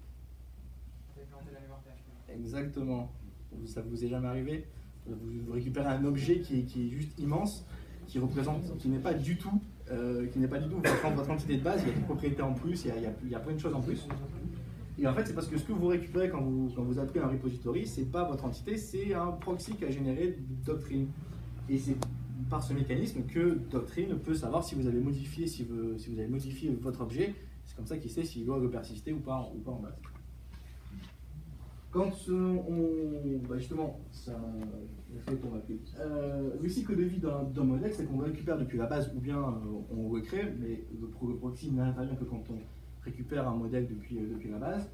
Exactement. Ça vous est jamais arrivé? Vous récupérez un objet qui est juste immense, qui n'est pas du tout votre entité de base. Il y a des propriétés en plus, il y a plein de choses en plus. Et en fait, c'est parce que ce que vous récupérez quand vous appelez un repository, c'est pas votre entité, c'est un proxy qui a généré Doctrine. Et c'est par ce mécanisme que Doctrine peut savoir si vous avez modifié, votre objet. C'est comme ça qu'il sait s'il doit le persister ou pas en base. Quand justement, le cycle de vie d'un modèle, c'est qu'on le récupère depuis la base ou bien on le crée, mais le proxy n'intervient que quand on récupère un modèle depuis la base.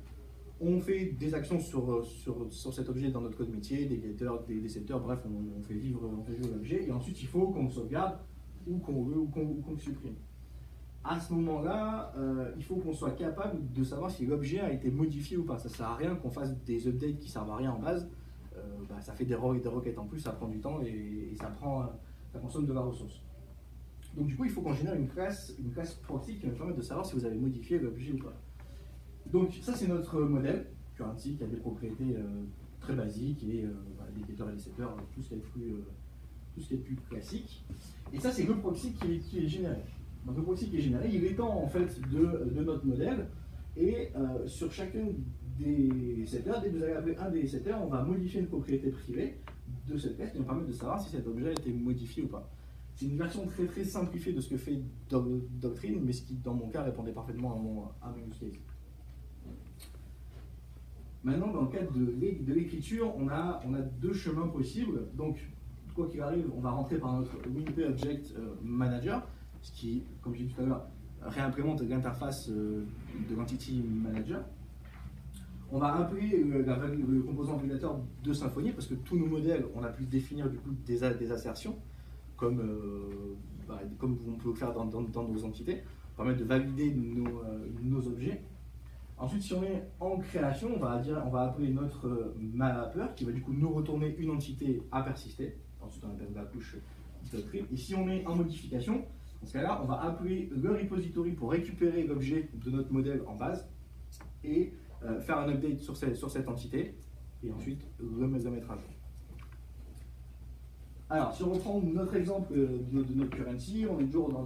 On fait des actions sur cet objet dans notre code métier, des getters, des setters, bref, on fait vivre l'objet, et ensuite il faut qu'on le sauvegarde ou qu'on le supprime. À ce moment-là, il faut qu'on soit capable de savoir si l'objet a été modifié ou pas. Ça ne sert à rien qu'on fasse des updates qui ne servent à rien en base. Ça fait des requêtes en plus, ça prend du temps et ça consomme de la ressource. Donc du coup, il faut qu'on génère une classe proxy qui va nous permettre de savoir si vous avez modifié l'objet ou pas. Donc ça, c'est notre modèle currency qui a des propriétés très basiques et des getters et des setters, tout ce qui est plus classique. Et ça, c'est le proxy qui est généré. Donc le proxy qui est généré, il étend en fait de notre modèle et sur chacun des setters, dès que vous avez appelé un des setters, on va modifier une propriété privée de cette classe qui va permettre de savoir si cet objet a été modifié ou pas. C'est une version très très simplifiée de ce que fait Doctrine, mais ce qui dans mon cas répondait parfaitement à mon use case. Maintenant, dans le cadre de l'écriture, on a deux chemins possibles. Donc, quoi qu'il arrive, on va rentrer par notre WinP Object Manager, ce qui, comme j'ai dit tout à l'heure, réimplémente l'interface de l'Entity Manager. On va appeler le composant validateur de Symfony, parce que tous nos modèles, on a pu définir du coup des assertions, comme on peut le faire dans nos entités, pour permettre de valider nos objets. Ensuite, si on est en création, on va appeler notre mapper, qui va du coup nous retourner une entité à persister. Ensuite, on appelle la couche doctrine. Et si on est en modification, dans ce cas-là, on va appeler le repository pour récupérer l'objet de notre modèle en base et faire un update sur cette entité et ensuite le mettre à jour. Alors, si on reprend notre exemple de notre currency, on est toujours dans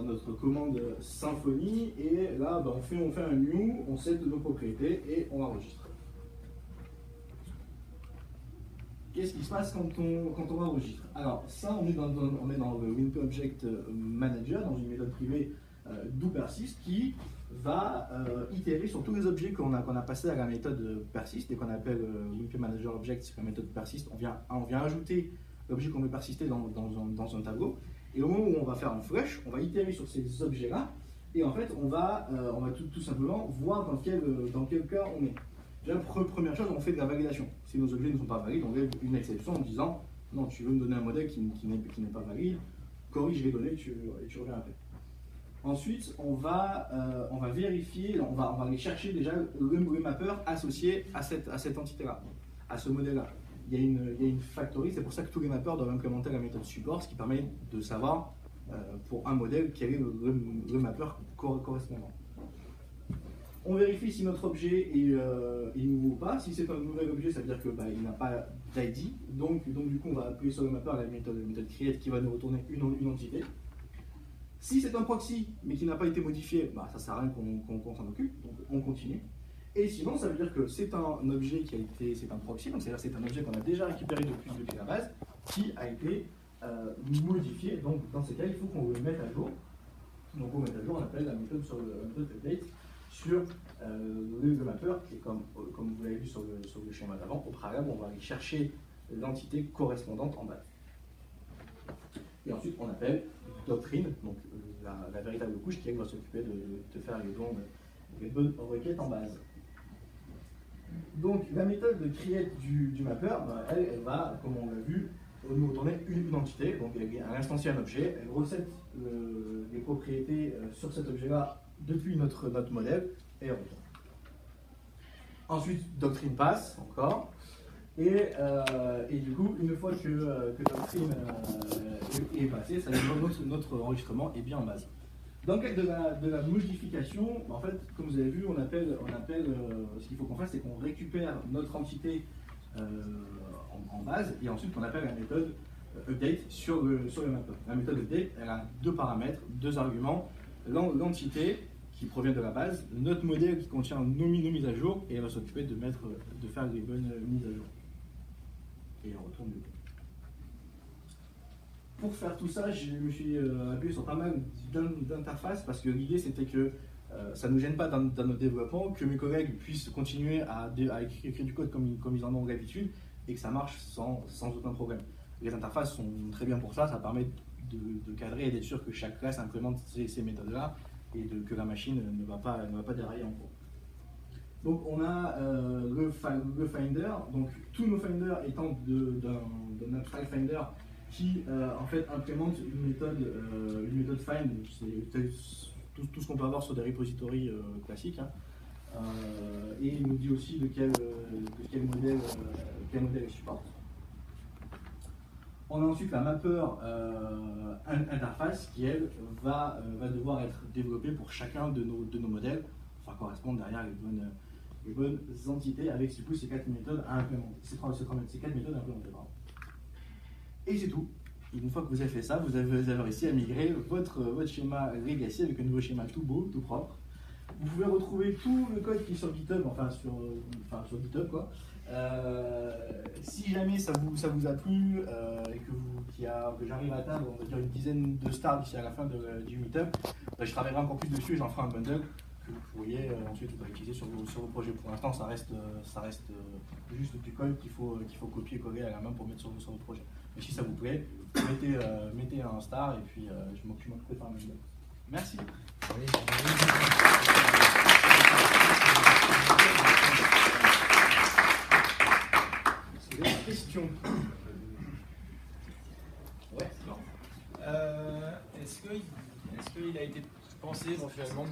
notre commande Symfony et là, on fait un new, on set nos propriétés et on enregistre. Qu'est-ce qui se passe quand on enregistre? Alors ça, on est dans le WinP Object Manager, dans une méthode privée doPersist qui va itérer sur tous les objets qu'on a passés à la méthode persist et qu'on appelle WinP Manager Object, la méthode persist. On vient ajouter l'objet qu'on veut persister dans un tableau. Et au moment où on va faire un flush, on va itérer sur ces objets-là et en fait, on va tout simplement voir dans quel cas on est. Déjà, première chose, on fait de la validation. Si nos objets ne sont pas valides, on lève une exception en disant Non, tu veux me donner un modèle qui n'est pas valide, corrige les données et tu reviens après. Ensuite, on va vérifier, on va aller chercher déjà le mapper associé à cette entité-là, à ce modèle-là. Il y a une factory, c'est pour ça que tous les mappeurs doivent implémenter la méthode support, ce qui permet de savoir pour un modèle quel est le mapper correspondant. On vérifie si notre objet est nouveau ou pas. Si c'est un nouvel objet, ça veut dire qu'il n'a pas d'ID. Donc du coup, on va appuyer sur le mapper la méthode create qui va nous retourner une entité. Si c'est un proxy mais qui n'a pas été modifié, ça ne sert à rien qu'on s'en occupe. Donc on continue. Et sinon, ça veut dire que c'est un objet c'est un proxy, donc c'est-à-dire c'est un objet qu'on a déjà récupéré depuis la base, qui a été modifié. Donc dans ces cas, il faut qu'on le mette à jour. Donc on met à jour, on appelle la méthode update sur le mapper, qui est comme vous l'avez vu sur le schéma d'avant. Au préalable, on va aller chercher l'entité correspondante en base. Et ensuite, on appelle doctrine, donc la véritable couche qui va s'occuper de faire les bonnes requêtes en base. Donc la méthode de create du mapper, elle va, comme on l'a vu, nous retourner une entité. Donc elle instancie un objet, elle recette les propriétés sur cet objet-là depuis notre modèle et elle retourne. Ensuite, doctrine passe encore. Et du coup, une fois que doctrine est passée, ça veut dire que notre enregistrement est bien en base. Dans le cadre de la modification, en fait, comme vous avez vu, on appelle ce qu'il faut qu'on fasse, c'est qu'on récupère notre entité en base et ensuite on appelle la méthode update sur le mapper. La méthode update, elle a deux paramètres, deux arguments, l'entité qui provient de la base, notre modèle qui contient nos mises à jour et elle va s'occuper de faire les bonnes mises à jour. Et elle retourne du coup. Pour faire tout ça, je me suis appuyé sur pas mal d'interfaces parce que l'idée c'était que ça ne nous gêne pas dans notre développement, que mes collègues puissent continuer à écrire du code comme ils en ont l'habitude et que ça marche sans aucun problème. Les interfaces sont très bien pour ça, ça permet de cadrer et d'être sûr que chaque classe implémente ces méthodes-là et que la machine ne va pas dérailler en cours. Donc on a le Finder, donc tous nos finders étant d'un abstract finder qui en fait implémente une méthode find, c'est tout ce qu'on peut avoir sur des repositories classiques, et il nous dit aussi de quel modèle il supporte. On a ensuite la mapper interface qui elle va devoir être développée pour chacun de nos modèles, pour faire correspondre derrière les bonnes entités avec du coup ces 4 méthodes à implémenter. Ces 4 méthodes à implémenter. Pardon. Et c'est tout. Et une fois que vous avez fait ça, vous avez réussi à migrer votre schéma legacy avec un nouveau schéma tout beau, tout propre. Vous pouvez retrouver tout le code qui est sur GitHub, enfin sur GitHub quoi. Si jamais ça vous a plu et que j'arrive à atteindre, on va dire, une dizaine de stars d'ici à la fin du meetup, je travaillerai encore plus dessus et j'en ferai un bundle que vous pourriez ensuite utiliser sur vos projets. Pour l'instant, ça reste juste du code qu'il faut copier-coller à la main pour mettre sur votre projet. Mais si ça vous plaît, mettez un star et puis je m'occupe de faire un bundle. Merci. Question. Ouais, c'est bon. Est-ce qu'il a été pensé éventuellement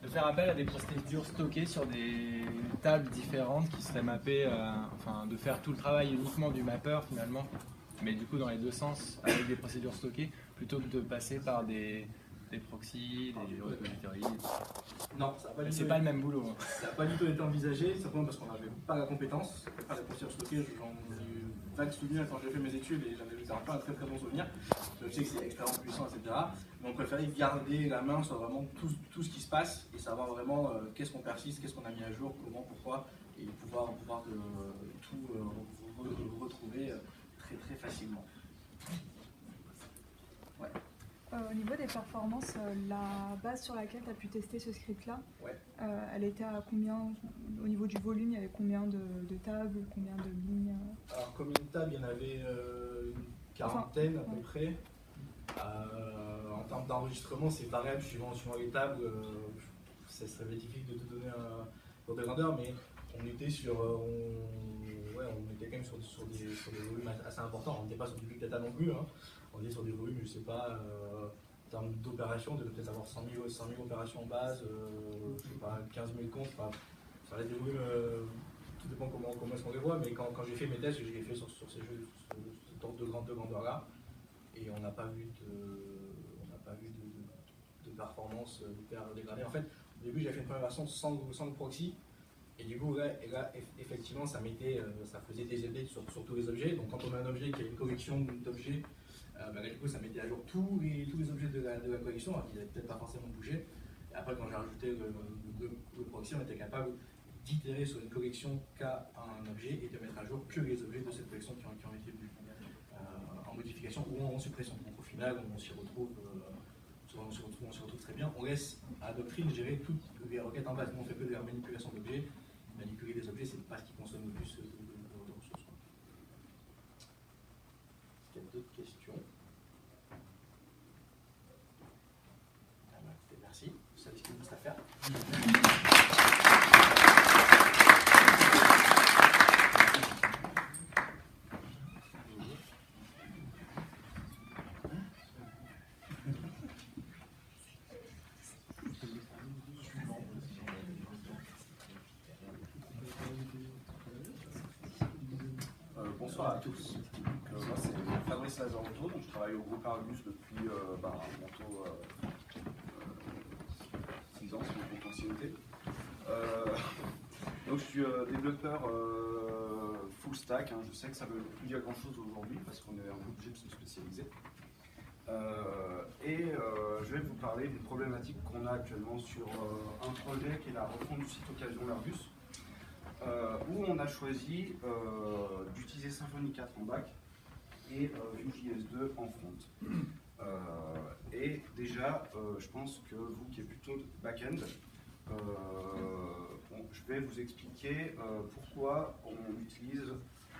de faire appel à des procédures stockées sur des tables différentes qui seraient mappées, de faire tout le travail uniquement du mapper finalement, mais du coup dans les deux sens avec des procédures stockées, plutôt que de passer par des proxys, des repositories. Non, c'est pas le même boulot. Ça n'a pas du tout été envisagé, simplement parce qu'on n'avait pas la compétence, pas la procédure stockée. J'en ai eu vague souvenir quand j'ai fait mes études et j'avais pas un très bon souvenir. Je sais que c'est extrêmement puissant, etc. Mais on préférait garder la main sur vraiment tout ce qui se passe et savoir vraiment qu'est-ce qu'on persiste, qu'est-ce qu'on a mis à jour, comment, pourquoi, et pouvoir tout retrouver très très facilement. Ouais. Au niveau des performances, la base sur laquelle tu as pu tester ce script-là, ouais. Elle était à combien, au niveau du volume, il y avait combien de tables, combien de lignes? Alors, combien de tables? Il y en avait une quarantaine à peu près. En termes d'enregistrement, c'est variable suivant les tables. Ça serait difficile de te donner un ordre de grandeur, mais on était sur ouais, on était quand même sur des volumes assez importants. On n'était pas sur du big data non plus, hein. On était sur des volumes, je sais pas, en termes d'opérations, de peut-être avoir 100 000 opérations en base, je sais pas, 15 000 comptes. Enfin, ça reste des volumes, tout dépend comment est-ce qu'on les voit, mais quand j'ai fait mes tests, je les ai fait sur ces jeux de grandeur-là, et on n'a pas vu de performance hyper dégradée. En fait, au début, j'ai fait une première version sans le proxy, et du coup, là effectivement, ça faisait des updates sur tous les objets. Donc, quand on a un objet qui a une collection d'objets, là, du coup, ça mettait à jour tous les objets de la collection, alors qu'ils n'avaient peut-être pas forcément bougé. Et après, quand j'ai rajouté le proxy, on était capable d'itérer sur une collection qu'à un objet et de mettre à jour que les objets de cette collection qui ont été vus en modification ou en suppression. Donc, au final, on s'y retrouve. On se retrouve très bien. On laisse à Doctrine gérer toutes les requêtes en base. Nous, on fait que de la manipulation d'objets. Manipuler des objets, c'est pas ce qui consomme le plus de ressources. Est-ce qu'il y a d'autres questions? Merci. Vous savez ce qu'il vous reste à faire. Bonsoir à tous. Moi, c'est Fabrice Lazzaroto, donc je travaille au groupe Argus depuis bientôt 6 ans, c'est mon ancienneté. Donc je suis développeur full stack. Je sais que ça ne veut plus dire grand chose aujourd'hui parce qu'on est un peu obligé de se spécialiser. Je vais vous parler d'une problématique qu'on a actuellement sur un projet qui est la refonte du site Occasion l'Argus. Où on a choisi d'utiliser Symfony 4 en back et Vue.js 2 en front. Et déjà, je pense que vous qui êtes plutôt back-end, je vais vous expliquer pourquoi on utilise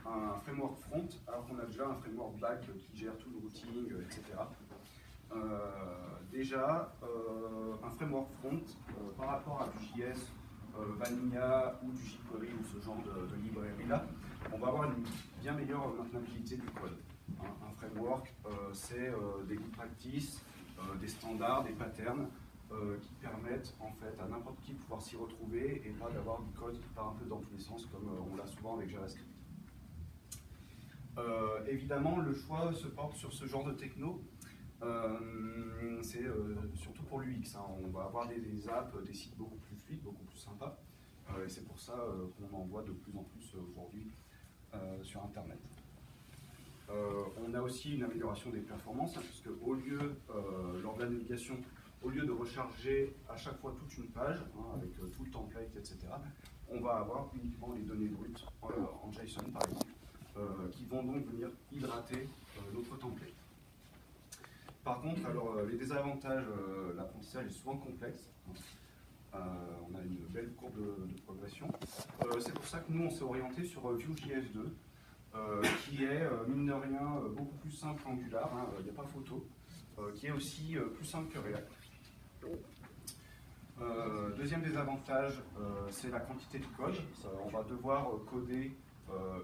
un framework front alors qu'on a déjà un framework back qui gère tout le routing, etc. Déjà, un framework front par rapport à Vue.js, Vanilla ou du jQuery ou ce genre de librairie-là, on va avoir une bien meilleure maintenabilité du code. Un framework, c'est des good practices, des standards, des patterns qui permettent en fait à n'importe qui de pouvoir s'y retrouver et pas d'avoir du code qui part un peu dans tous les sens comme on l'a souvent avec JavaScript. Évidemment, le choix se porte sur ce genre de techno. C'est surtout pour l'UX. On va avoir des apps, des sites beaucoup plus fluides, beaucoup plus sympas. Et c'est pour ça qu'on en voit de plus en plus aujourd'hui sur Internet. On a aussi une amélioration des performances, puisque au lieu, lors de la navigation, au lieu de recharger à chaque fois toute une page, avec tout le template, etc., on va avoir uniquement les données brutes en JSON, par exemple, qui vont donc venir hydrater notre template. Par contre, alors, les désavantages, l'apprentissage est souvent complexe. On a une belle courbe de progression. C'est pour ça que nous, on s'est orienté sur Vue.js 2, qui est, mine de rien, beaucoup plus simple qu'Angular, il n'y a pas photo, qui est aussi plus simple que React. Deuxième désavantage, c'est la quantité de code. On va devoir coder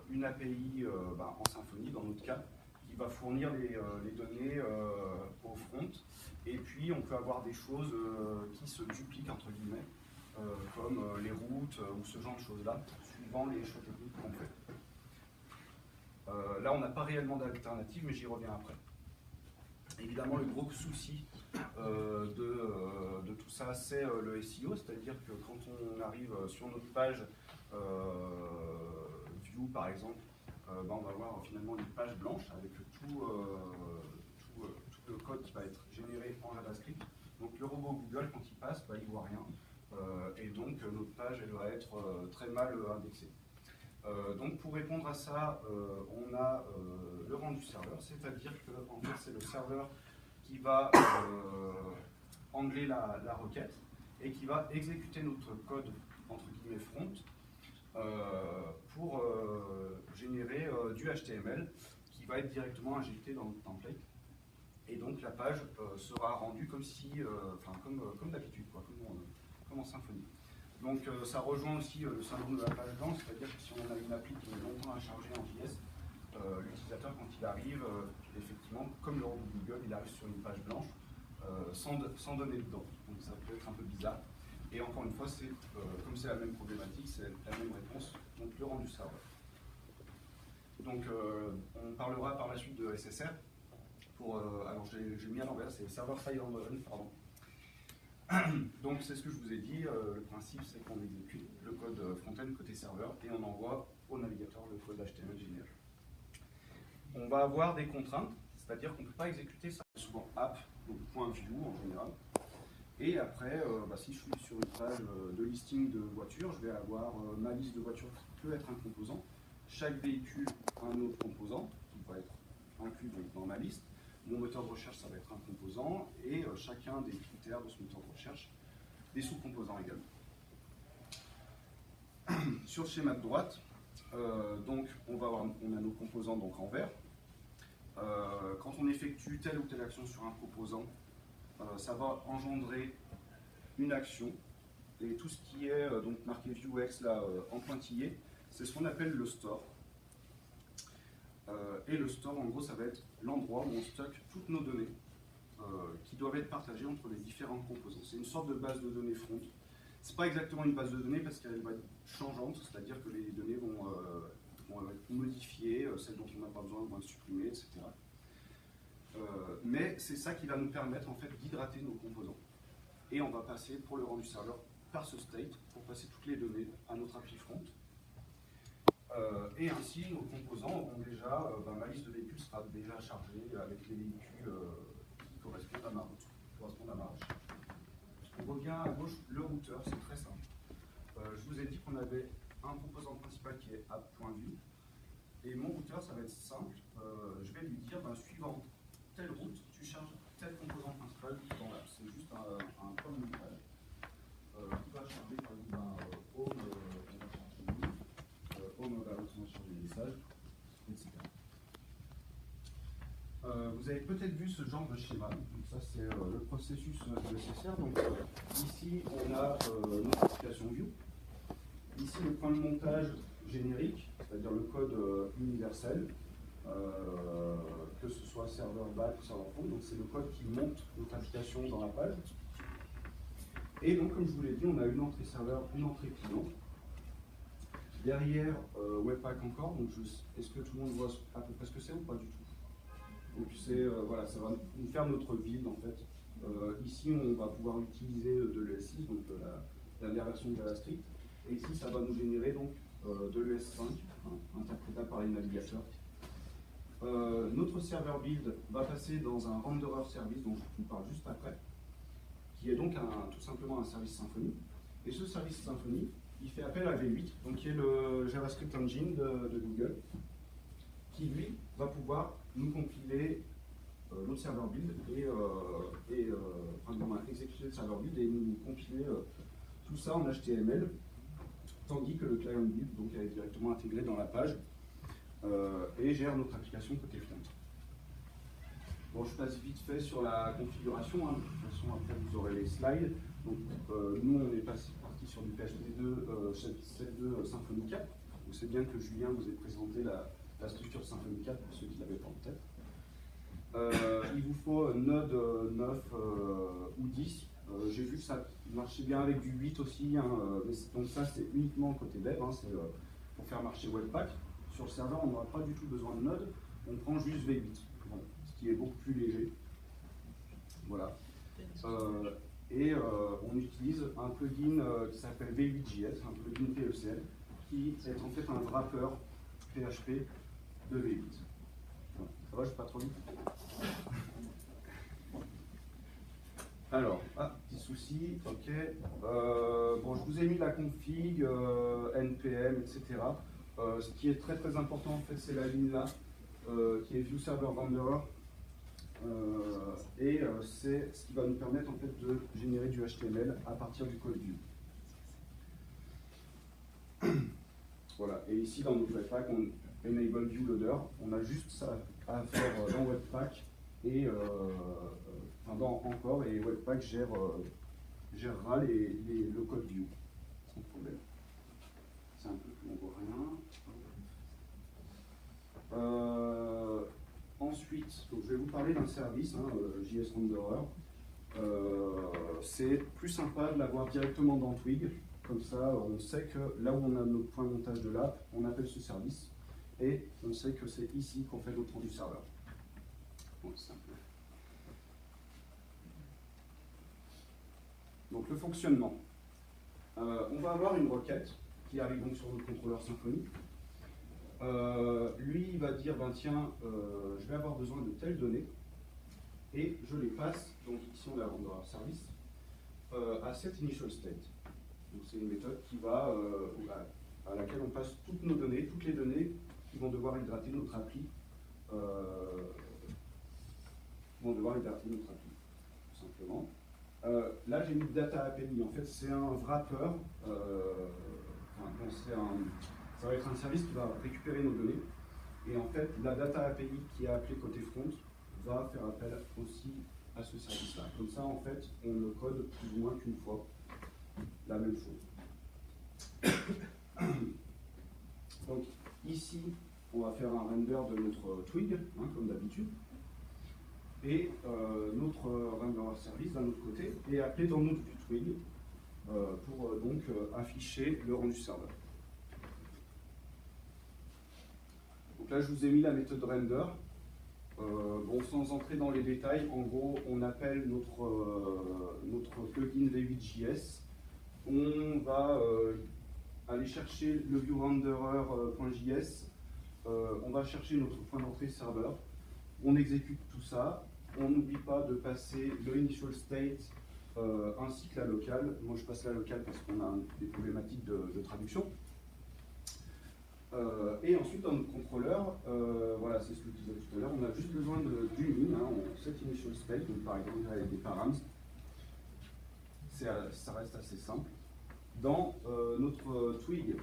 une API en Symfony, dans notre cas, qui va fournir les données au front. Et puis, on peut avoir des choses qui se dupliquent, entre guillemets, comme les routes ou ce genre de choses-là, suivant les choix techniques qu'on fait. Là, on n'a pas réellement d'alternative, mais j'y reviens après. Évidemment, le gros souci de tout ça, c'est le SEO, c'est-à-dire que quand on arrive sur notre page Vue, par exemple, on va avoir finalement une page blanche avec tout le code qui va être généré en JavaScript. Donc le robot Google, quand il passe, il ne voit rien. Et donc notre page, elle va être très mal indexée. Donc pour répondre à ça, on a le rendu serveur, c'est-à-dire que en fait, c'est le serveur qui va handler la requête et qui va exécuter notre code entre guillemets front pour générer du HTML qui va être directement injecté dans notre template. Et donc la page sera rendue comme si, comme d'habitude, comme en Symfony. Donc ça rejoint aussi le syndrome de la page blanche, c'est-à-dire que si on a une appli qui met longtemps à charger en JS, l'utilisateur quand il arrive, effectivement, comme le robot Google, il arrive sur une page blanche sans donner dedans. Donc ça peut être un peu bizarre. Et encore une fois, comme c'est la même problématique, c'est la même réponse, donc le rendu serveur. Donc on parlera par la suite de SSR. Alors j'ai mis à l'envers, c'est server side on run, pardon. Donc c'est ce que je vous ai dit, le principe c'est qu'on exécute le code front-end côté serveur et on envoie au navigateur le code HTML générique. On va avoir des contraintes, c'est-à-dire qu'on ne peut pas exécuter ça souvent app, donc .view en général. Et après, si je suis sur une page de listing de voitures, je vais avoir ma liste de voitures qui peut être un composant, chaque véhicule un autre composant qui va être inclus donc, dans ma liste. Mon moteur de recherche, ça va être un composant, et chacun des critères de ce moteur de recherche, des sous-composants également. Sur le schéma de droite, donc on a nos composants donc, en vert. Quand on effectue telle ou telle action sur un composant, ça va engendrer une action, et tout ce qui est donc marqué ViewX là en pointillé, c'est ce qu'on appelle le store. Et le store, en gros, ça va être l'endroit où on stocke toutes nos données qui doivent être partagées entre les différents composants. C'est une sorte de base de données front. C'est pas exactement une base de données parce qu'elle va être changeante, c'est-à-dire que les données vont être modifiées, celles dont on n'a pas besoin vont être supprimées, etc. Mais c'est ça qui va nous permettre en fait d'hydrater nos composants. Et on va passer pour le rendu serveur par ce state pour passer toutes les données à notre appli front. Et ainsi, nos composants auront déjà, ma liste de véhicules sera déjà chargée avec les véhicules qui correspondent à ma route, recherche. On revient à gauche, le routeur, c'est très simple. Je vous ai dit qu'on avait un composant principal qui est app.view. Et mon routeur, ça va être simple. Je vais lui dire, suivant telle route, tu charges tel composant principal dans l'app. C'est juste un point local. Qui va charger par exemple home va charger des messages, etc. Vous avez peut-être vu ce genre de schéma. Donc ça c'est le processus de SSR. Donc ici on a notre application View. Ici le point de montage générique, c'est-à-dire le code universel, que ce soit serveur back ou serveur front. Donc c'est le code qui monte notre application dans la page. Et donc comme je vous l'ai dit, on a une entrée serveur, une entrée client. Derrière Webpack encore, donc est-ce que tout le monde voit à peu près ce que c'est ou pas du tout? Donc c'est voilà, ça va nous faire notre build en fait. Ici on va pouvoir utiliser de l'ES6, donc la dernière version de JavaScript, et ici ça va nous générer donc de l'ES5, interprétable par les navigateurs. Notre serveur build va passer dans un renderer service dont je vous parle juste après, qui est donc tout simplement un service Symfony. Et ce service Symfony, il fait appel à V8, donc qui est le JavaScript Engine de Google, qui lui va pouvoir nous compiler notre serveur build exécuter le serveur build et nous compiler tout ça en HTML, tandis que le client build donc est directement intégré dans la page et gère notre application côté front. Bon, je passe vite fait sur la configuration. De toute façon, après vous aurez les slides. Donc, nous, on est parti sur du PHP 7.2 Symfony 4. Donc, c'est bien que Julien vous ait présenté la structure Symfony 4 pour ceux qui ne l'avaient pas en tête. Il vous faut Node 9 ou 10. J'ai vu que ça marchait bien avec du 8 aussi. Donc, ça, c'est uniquement côté dev. C'est pour faire marcher Webpack. Sur le serveur, on n'aura pas du tout besoin de Node. On prend juste V8. Ce qui est beaucoup plus léger. Voilà. On utilise un plugin qui s'appelle V8JS, un plugin PECL, qui est en fait un wrapper PHP de V8. Voilà. Ça va, je ne suis pas trop vite. Alors, petit souci, ok. Bon, je vous ai mis la config, NPM, etc. Ce qui est très très important, en fait, c'est la ligne là, qui est View Server Renderer. C'est ce qui va nous permettre en fait de générer du HTML à partir du code View. Voilà, et ici dans notre Webpack, on enable View Loader, on a juste ça à faire dans Webpack et dans Encore, et Webpack gérera le code View. sans problème. C'est un peu plus, on voit rien. Ensuite, donc je vais vous parler d'un service, JS Renderer. C'est plus sympa de l'avoir directement dans Twig. Comme ça, on sait que là où on a notre point de montage de l'app, on appelle ce service. Et on sait que c'est ici qu'on fait notre rendu serveur. Donc, simple. Donc le fonctionnement. On va avoir une requête qui arrive donc sur notre contrôleur Symfony. Lui, il va dire, ben, tiens, je vais avoir besoin de telles données. Et je les passe, donc ici on a un service, à set initial state. Donc c'est une méthode qui va, à laquelle on passe toutes nos données, toutes les données qui vont devoir hydrater notre appli, tout simplement. Là j'ai mis Data API, en fait c'est un wrapper, ça va être un service qui va récupérer nos données, et en fait la Data API qui est appelée côté front va faire appel aussi à ce service-là. Comme ça, en fait, on ne code plus ou moins qu'une fois la même chose. Donc, ici, on va faire un render de notre Twig, comme d'habitude. Et notre render service, d'un autre côté, est appelé dans notre Twig pour donc afficher le rendu serveur. Donc là, je vous ai mis la méthode render. Bon, sans entrer dans les détails, en gros, on appelle notre plugin v8.js. On va aller chercher le viewrenderer.js. On va chercher notre point d'entrée serveur. On exécute tout ça. On n'oublie pas de passer le initial state ainsi que la locale. Moi, je passe la locale parce qu'on a des problématiques de traduction. Et ensuite, dans notre contrôleur, voilà, c'est ce que je disais tout à l'heure, on a juste besoin d'une ligne, on set initial state, donc par exemple avec des params. Ça reste assez simple. Dans notre Twig,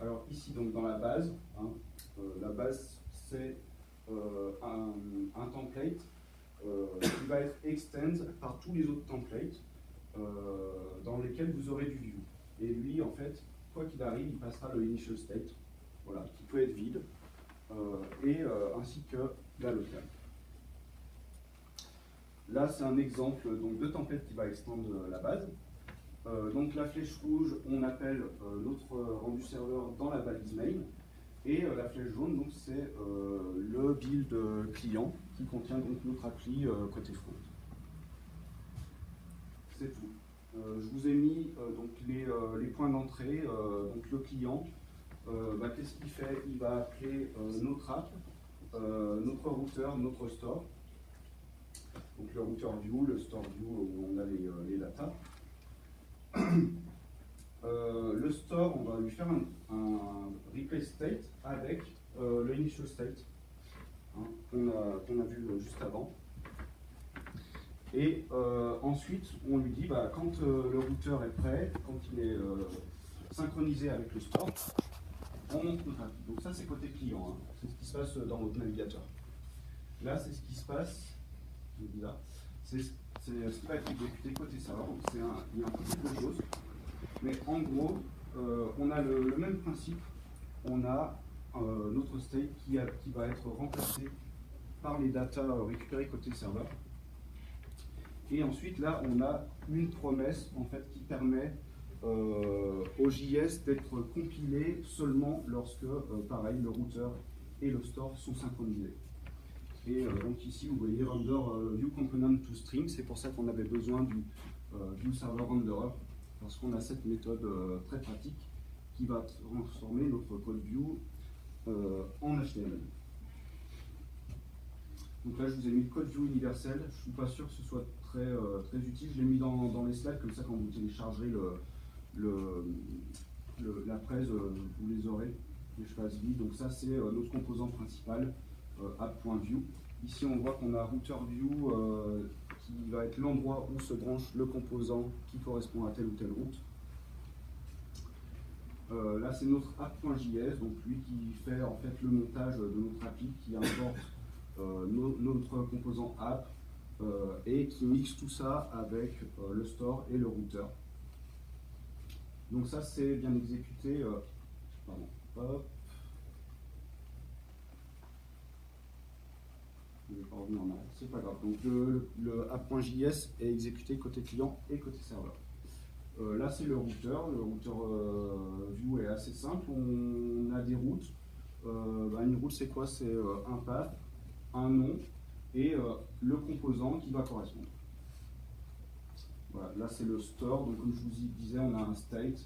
alors ici, donc dans la base c'est un template qui va être extend par tous les autres templates dans lesquels vous aurez du view. Et lui, en fait, quoi qu'il arrive, il passera le initial state, voilà, qui peut être vide, ainsi que la locale. Là, c'est un exemple donc, de template qui va extendre la base. Donc la flèche rouge, on appelle notre rendu serveur dans la balise main, et la flèche jaune, donc c'est le build client qui contient donc notre appli côté front. C'est tout. Je vous ai mis donc les points d'entrée, donc le client. Qu'est-ce qu'il fait? Il va appeler notre app, notre routeur, notre store. Donc le routeur view, le store view où on a les datas. Le store, on va lui faire un replace state avec le initial state qu'on a vu juste avant. Et ensuite, on lui dit, quand le routeur est prêt, quand il est synchronisé avec le store, on monte notre appli. Donc ça, c'est côté client, c'est ce qui se passe dans votre navigateur. Là, c'est ce qui se passe, c'est ce qui va être exécuté côté serveur. Donc il y a un petit peu de choses. Mais en gros, on a le même principe. On a notre state qui va être remplacé par les datas récupérées côté serveur. Et ensuite, là, on a une promesse en fait, qui permet au JS d'être compilé seulement lorsque, pareil, le routeur et le store sont synchronisés. Et donc ici, vous voyez render view component to string. C'est pour ça qu'on avait besoin du view server renderer, parce qu'on a cette méthode très pratique qui va transformer notre code view en HTML. Donc là, je vous ai mis le code view universel. Je ne suis pas sûr que ce soit très utile. Je l'ai mis dans les slides, comme ça, quand vous téléchargerez la presse, vous les aurez, les espaces vides. Donc ça, c'est notre composant principal, app.view. Ici, on voit qu'on a router.view qui va être l'endroit où se branche le composant qui correspond à telle ou telle route. Là, c'est notre app.js, donc lui qui fait en fait le montage de notre appli, qui importe notre composant app et qui mixe tout ça avec le store et le routeur. Donc ça, c'est bien exécuté. Pardon, hop. Je vais pas revenir en arrière, c'est pas grave. Donc le app.js est exécuté côté client et côté serveur. Là, c'est le routeur. Le routeur Vue est assez simple. On a des routes. Une route, c'est quoi? C'est un path, un nom et le composant qui va correspondre. Voilà, là, c'est le store. Donc, comme je vous disais, on a un state,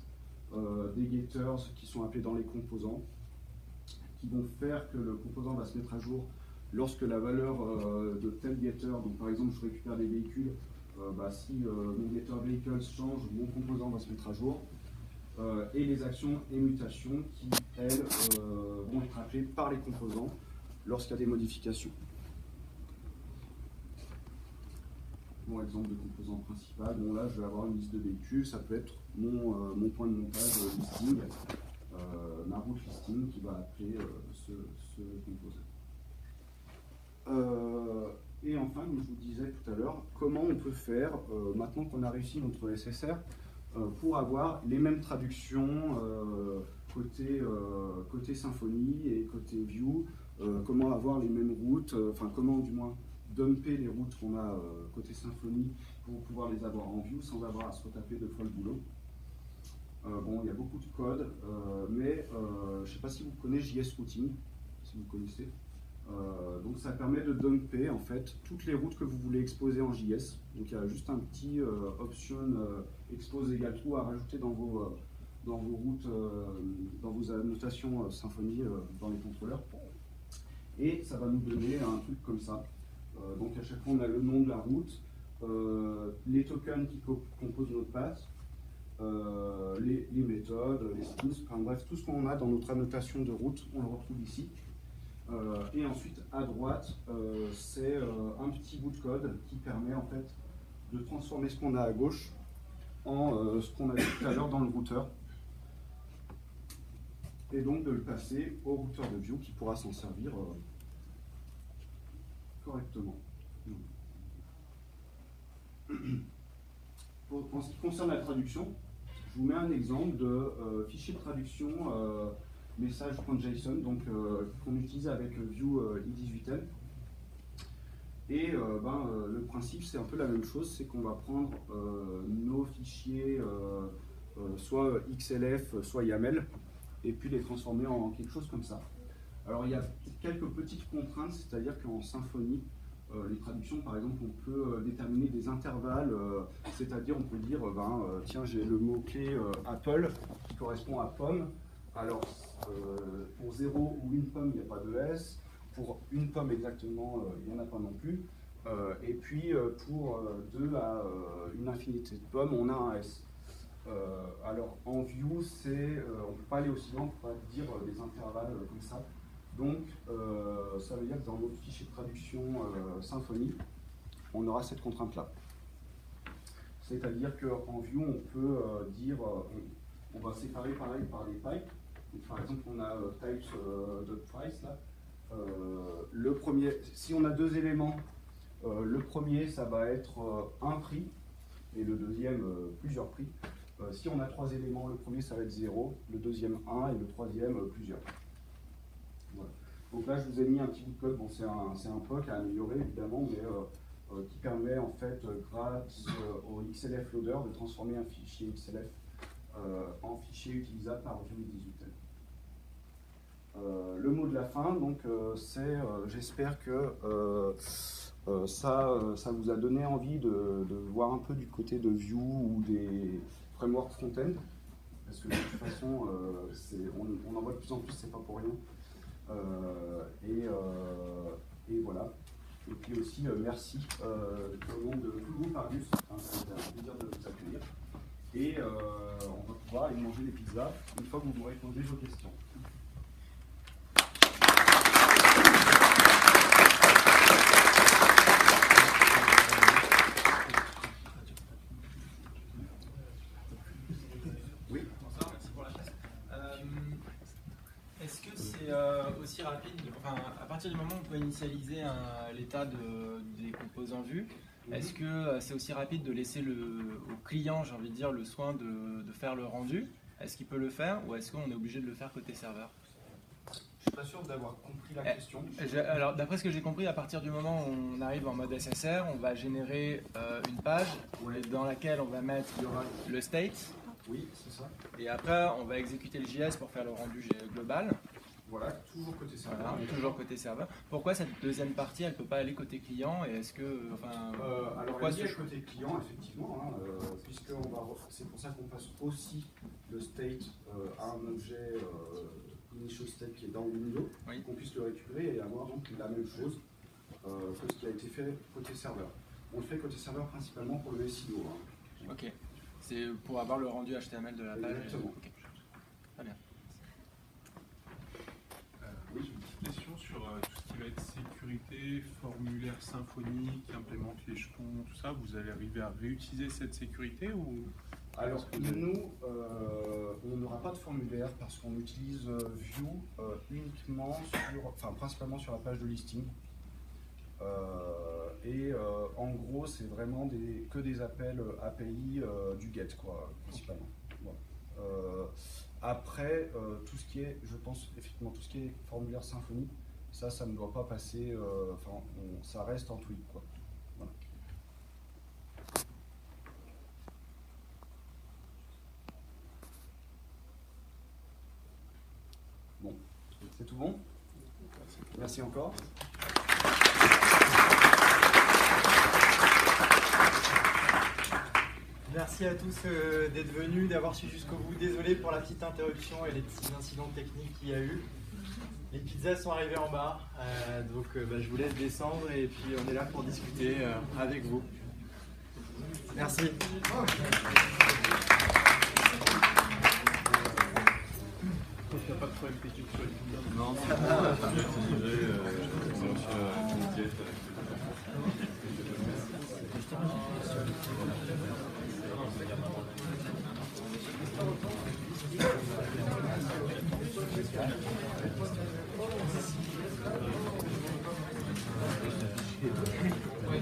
des getters qui sont appelés dans les composants, qui vont faire que le composant va se mettre à jour lorsque la valeur de tel getter, donc par exemple, je récupère des véhicules, si mon getter vehicles change, mon composant va se mettre à jour. Et les actions et mutations qui, elles, vont être appelées par les composants lorsqu'il y a des modifications. Bon, exemple de composant principal, bon là je vais avoir une liste de véhicules, ça peut être mon point de montage listing, ma route listing qui va appeler ce composant. Et enfin, comme je vous disais tout à l'heure, comment on peut faire, maintenant qu'on a réussi notre SSR, pour avoir les mêmes traductions côté Symfony et côté Vue, comment avoir les mêmes routes, comment du moins dumper les routes qu'on a côté Symfony pour pouvoir les avoir en Vue sans avoir à se retaper deux fois le boulot. Il y a beaucoup de code, mais je ne sais pas si vous connaissez JS Routing, si vous connaissez. Donc ça permet de dumper en fait toutes les routes que vous voulez exposer en JS. Donc il y a juste un petit option expose égale true à rajouter dans vos routes, dans vos annotations Symfony dans les contrôleurs. Et ça va nous donner un truc comme ça. Donc à chaque fois on a le nom de la route, les tokens qui composent notre path, les méthodes, les skills, bref tout ce qu'on a dans notre annotation de route, on le retrouve ici. Et ensuite, à droite, c'est un petit bout de code qui permet en fait de transformer ce qu'on a à gauche en ce qu'on a vu tout à l'heure dans le routeur. Et donc de le passer au routeur de Vue qui pourra s'en servir correctement. En ce qui concerne la traduction, je vous mets un exemple de fichier de traduction message.json qu'on utilise avec Vue i18n. Et le principe c'est un peu la même chose, c'est qu'on va prendre nos fichiers soit XLF soit YAML et puis les transformer en quelque chose comme ça. Alors il y a quelques petites contraintes, c'est-à-dire qu'en Symfony, les traductions par exemple on peut déterminer des intervalles, c'est-à-dire on peut dire tiens j'ai le mot-clé Apple qui correspond à pomme. Alors, pour 0 ou une pomme, il n'y a pas de S. Pour une pomme exactement, il n'y en a pas non plus. Et puis, pour 2 à une infinité de pommes, on a un S. Alors, en Vue, on ne peut pas aller aussi loin, on ne peut pas dire des intervalles comme ça. Donc, ça veut dire que dans notre fichier de traduction Symfony, on aura cette contrainte-là. C'est-à-dire qu'en Vue, on peut dire, on va séparer pareil par des pipes. Par exemple, on a types.price là. Le premier, si on a deux éléments, le premier ça va être un prix et le deuxième plusieurs prix. Si on a trois éléments, le premier ça va être 0, le deuxième 1 et le troisième plusieurs. Voilà. Donc là je vous ai mis un petit bout de code, bon, c'est un POC à améliorer évidemment, mais qui permet en fait grâce au XLF loader de transformer un fichier XLF en fichier utilisable par Vue i18n. Le mot de la fin, donc, c'est j'espère que ça vous a donné envie de voir un peu du côté de Vue ou des frameworks front-end, parce que de toute façon, on en voit de plus en plus, c'est pas pour rien. Et voilà. Et puis aussi, merci au nom de tout le groupe Argus, c'était un plaisir de vous accueillir. Et on va pouvoir aller manger des pizzas une fois que vous m'aurez posé vos questions. Est-ce que c'est aussi rapide, à partir du moment où on peut initialiser l'état des composants Vue, Est-ce que c'est aussi rapide de laisser au client, j'ai envie de dire, le soin de faire le rendu? Est-ce qu'il peut le faire ou est-ce qu'on est obligé de le faire côté serveur? Je suis pas sûr d'avoir compris la question. Alors, d'après ce que j'ai compris, à partir du moment où on arrive en mode SSR, on va générer une page dans laquelle on va mettre le state. Oui, c'est ça. Et après, on va exécuter le JS pour faire le rendu global. Voilà, toujours côté serveur. Voilà, toujours côté serveur. Pourquoi cette deuxième partie, elle ne peut pas aller côté client? Et est-ce que, alors, pourquoi elle est côté client, effectivement, hein, puisque c'est pour ça qu'on passe aussi le state à un objet initial state qui est dans Windows, qu'on puisse le récupérer et avoir donc la même chose que ce qui a été fait côté serveur. On le fait côté serveur principalement pour le SEO. Hein. Ok. C'est pour avoir le rendu HTML de la page. Exactement. Okay. Très bien. Oui, j'ai une petite question sur tout ce qui va être sécurité, formulaire symphonique, implémente les jetons, tout ça. Vous allez arriver à réutiliser cette sécurité ou... Alors nous, on n'aura pas de formulaire parce qu'on utilise Vue uniquement principalement sur la page de listing. En gros, c'est vraiment que des appels API du GET, quoi, principalement. Voilà. Après, tout ce qui est, je pense, effectivement, tout ce qui est formulaire Symfony, ça ne doit pas passer, ça reste en tweak, quoi. Voilà. Bon, c'est tout bon? Merci encore. Merci à tous d'être venus, d'avoir su jusqu'au bout. Désolé pour la petite interruption et les petits incidents techniques qu'il y a eu. Les pizzas sont arrivées en bas, donc je vous laisse descendre et puis on est là pour discuter avec vous. Merci. Il n'y a pas de problème technique sur les pizzas. Non, c'est bon, on a utilisé Ouais,